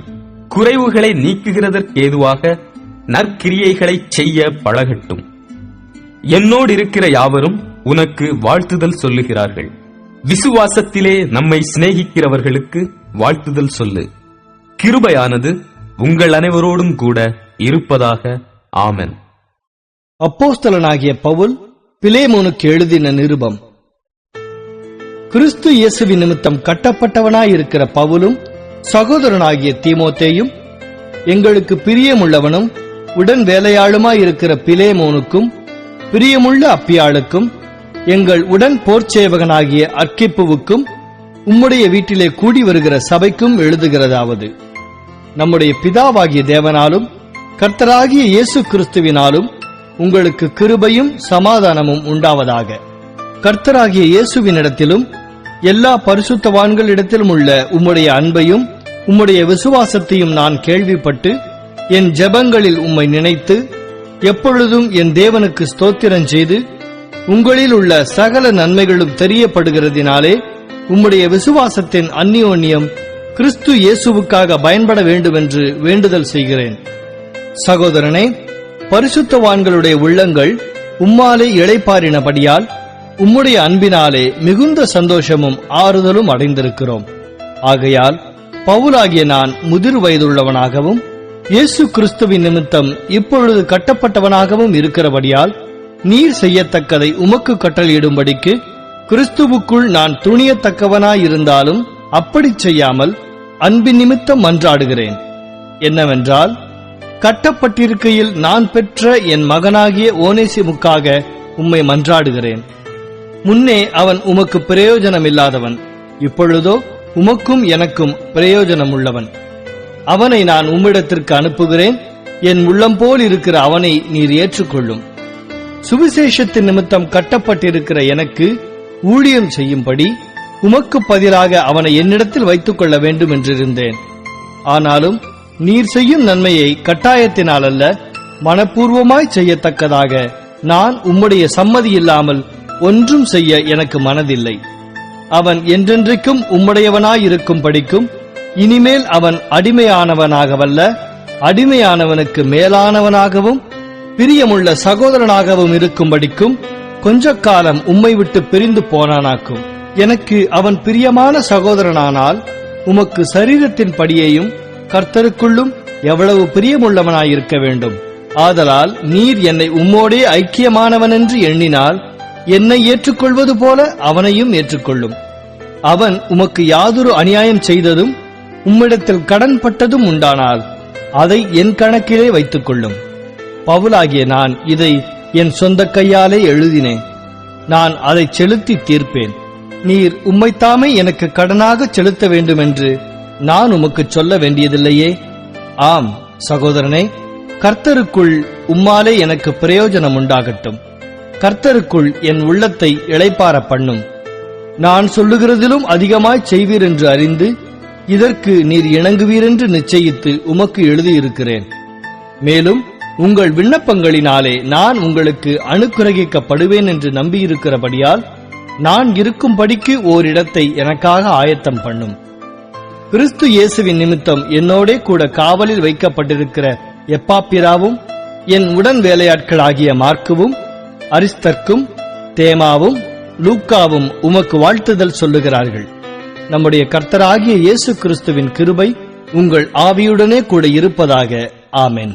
குறைவுகளை நீக்குகிறதற்கேதுவாக நற்கிரியைகளை செய்ய பழகட்டும். என்னோடு இருக்கிற யாவரும் உனக்கு வாழ்த்துதல் சொல்லுகிறார்கள். விசுவாசத்திலே நம்மை சிநேகிக்கிறவர்களுக்கு வாழ்த்துதல் சொல்லு. கிருபையானது உங்கள் அனைவரோடும் கூட இருப்பதாக. ஆமென். அப்போஸ்தலனாகிய பவுல் பிலேமோனுக்கு எழுதின நிருபம். கிறிஸ்து இயேசுவின் நிமித்தம் கட்டப்பட்டவனாயிருக்கிற பவுலும் சகோதரனாகிய தீமோத்தேயும் எங்களுக்கு பிரியமுள்ளவனும் உடன் வேலையாளுமாயிருக்கிற பிலேமோனுக்கும் பிரியமுள்ள அப்பியாளுக்கும் எங்கள் உடன் போர்ச்சேவகனாகிய அர்க்கிப்புவுக்கும் உம்முடைய வீட்டிலே கூடி வருகிற சபைக்கும் எழுதுகிறதாவது, நம்முடைய பிதாவாகிய தேவனாலும் கர்த்தராகிய இயேசு கிறிஸ்துவினாலும் உங்களுக்கு கிருபையும் சமாதானமும் உண்டாவதாக. கர்த்தராகிய இயேசுவினிடத்திலும் எல்லா பரிசுத்தவான்களிடத்திலும் உள்ள உம்முடைய அன்பையும் உம்முடைய விசுவாசத்தையும் நான் கேள்விப்பட்டு என் ஜெபங்களில் உம்மை நினைத்து எப்பொழுதும் என் தேவனுக்கு ஸ்தோத்திரம் செய்து உங்களில் உள்ள சகல நன்மைகளும் தெரியப்படுகிறதினாலே உம்முடைய விசுவாசத்தின் அந்யோன்யம் கிறிஸ்து இயேசுவுக்காக பயன்பட வேண்டும் என்று வேண்டுதல் செய்கிறேன். சகோதரனே, பரிசுத்தவான்களுடைய உள்ளங்கள் உம்மாலே இளைப்பாறினபடியால் உம்முடைய அன்பினாலே மிகுந்த சந்தோஷமும் ஆறுதலும் அடைந்திருக்கிறோம். ஆகையால் பவுலாகிய நான் முதிர் வயதுள்ளவனாகவும் இயேசு கிறிஸ்துவின் நிமித்தம் இப்பொழுது கட்டப்பட்டவனாகவும் இருக்கிறபடியால் நீர் செய்யத்தக்கதை உமக்கு கட்டளையிடும்படிக்கு கிறிஸ்துவுக்குள் நான் துணியத்தக்கவனாயிருந்தாலும் அப்படி செய்யாமல் அன்பின் நிமித்தம் மன்றாடுகிறேன். என்னவென்றால், கட்டப்பட்டிருக்கையில் நான் பெற்ற என் மகனாகிய ஓனேசிமுக்காக உம்மை மன்றாடுகிறேன். முன்னே அவன் உமக்கு பிரயோஜனமில்லாதவன், இப்பொழுதோ உமக்கும் எனக்கும் பிரயோஜனமுள்ளவன். அவனை நான் உம்மிடத்திற்கு அனுப்புகிறேன். என் உள்ளம் போல் இருக்கிற அவனை நீர் ஏற்றுக்கொள்ளும். சுவிசேஷத்தின் நிமித்தம் கட்டப்பட்டிருக்கிற எனக்கு ஊழியம் செய்யும்படி உமக்கு பதிலாக அவனை என்னிடத்தில் வைத்துக் கொள்ள வேண்டும் என்றிருந்தேன். ஆனாலும் நீர் செய்யும் நன்மையை கட்டாயத்தினால் அல்ல, மனப்பூர்வமாய் செய்யத்தக்கதாக நான் உம்முடைய சம்மதி இல்லாமல் ஒன்றும் செய்ய எனக்கு மனதில்லை. அவன் என்றென்றைக்கும் உம்முடையவனாயிருக்கும் படிக்கும் இனிமேல் அவன் அடிமையானவனாகவல்ல, அடிமையானவனுக்கு மேலானவனாகவும் பிரியமுள்ள சகோதரனாகவும் இருக்கும்படிக்கும் கொஞ்ச காலம் உம்மை விட்டு பிரிந்து போனானாக்கும். எனக்கு அவன் பிரியமான சகோதரனானால் உமக்கு சரீரத்தின் படியையும் கர்த்தருக்குள்ளும் எவ்வளவு பிரியமுள்ளவனாயிருக்க வேண்டும். ஆதலால் நீர் என்னை உம்மோடே ஐக்கியமானவனென்று எண்ணினால் என்னை ஏற்றுக்கொள்வது போல அவனையும் ஏற்றுக்கொள்ளும். அவன் உமக்கு யாதொரு அநியாயம் செய்ததும் உம்மிடத்தில் கடன்பட்டதும் உண்டானால் அதை என் கணக்கிலே வைத்துக் கொள்ளும். பவுலாகிய நான் இதை என் சொந்த கையாலே எழுதினேன். நான் அதை செலுத்தி தீர்ப்பேன். நீர் உம்மைத்தாமே எனக்கு கடனாக செலுத்த வேண்டுமென்று நான் உமக்கு சொல்ல வேண்டியதில்லையே. ஆம் சகோதரனே, கர்த்தருக்குள் உம்மாலே எனக்கு பிரயோஜனம் உண்டாகட்டும். கர்த்தருக்குள் என் உள்ளத்தை இளைப்பார பண்ணும். நான் சொல்லுகிறதிலும் அதிகமாய் செய்வீர் என்று அறிந்து இதற்கு நீர் இணங்குவீரென்று நிச்சயித்து உமக்கு எழுதியிருக்கிறேன். மேலும் உங்கள் விண்ணப்பங்களினாலே நான் உங்களுக்கு அனுக்கிரகிக்கப்படுவேன் என்று நம்பியிருக்கிறபடியால் நான் இருக்கும்படிக்கு ஓரிடத்தை எனக்காக ஆயத்தம் பண்ணும். கிறிஸ்து இயேசுவின் நிமித்தம் என்னோடே கூட காவலில் வைக்கப்பட்டிருக்கிற எப்பாப்பிராவும் என் உடன் வேலையாட்களாகிய மார்க்குவும் அரிஸ்தர்க்கும் தேமாவும் லூக்காவும் உமக்கு வாழ்த்துதல் சொல்லுகிறார்கள். நம்முடைய கர்த்தராகிய இயேசு கிறிஸ்துவின் கிருபை உங்கள் ஆவியுடனே கூட இருப்பதாக. ஆமென்.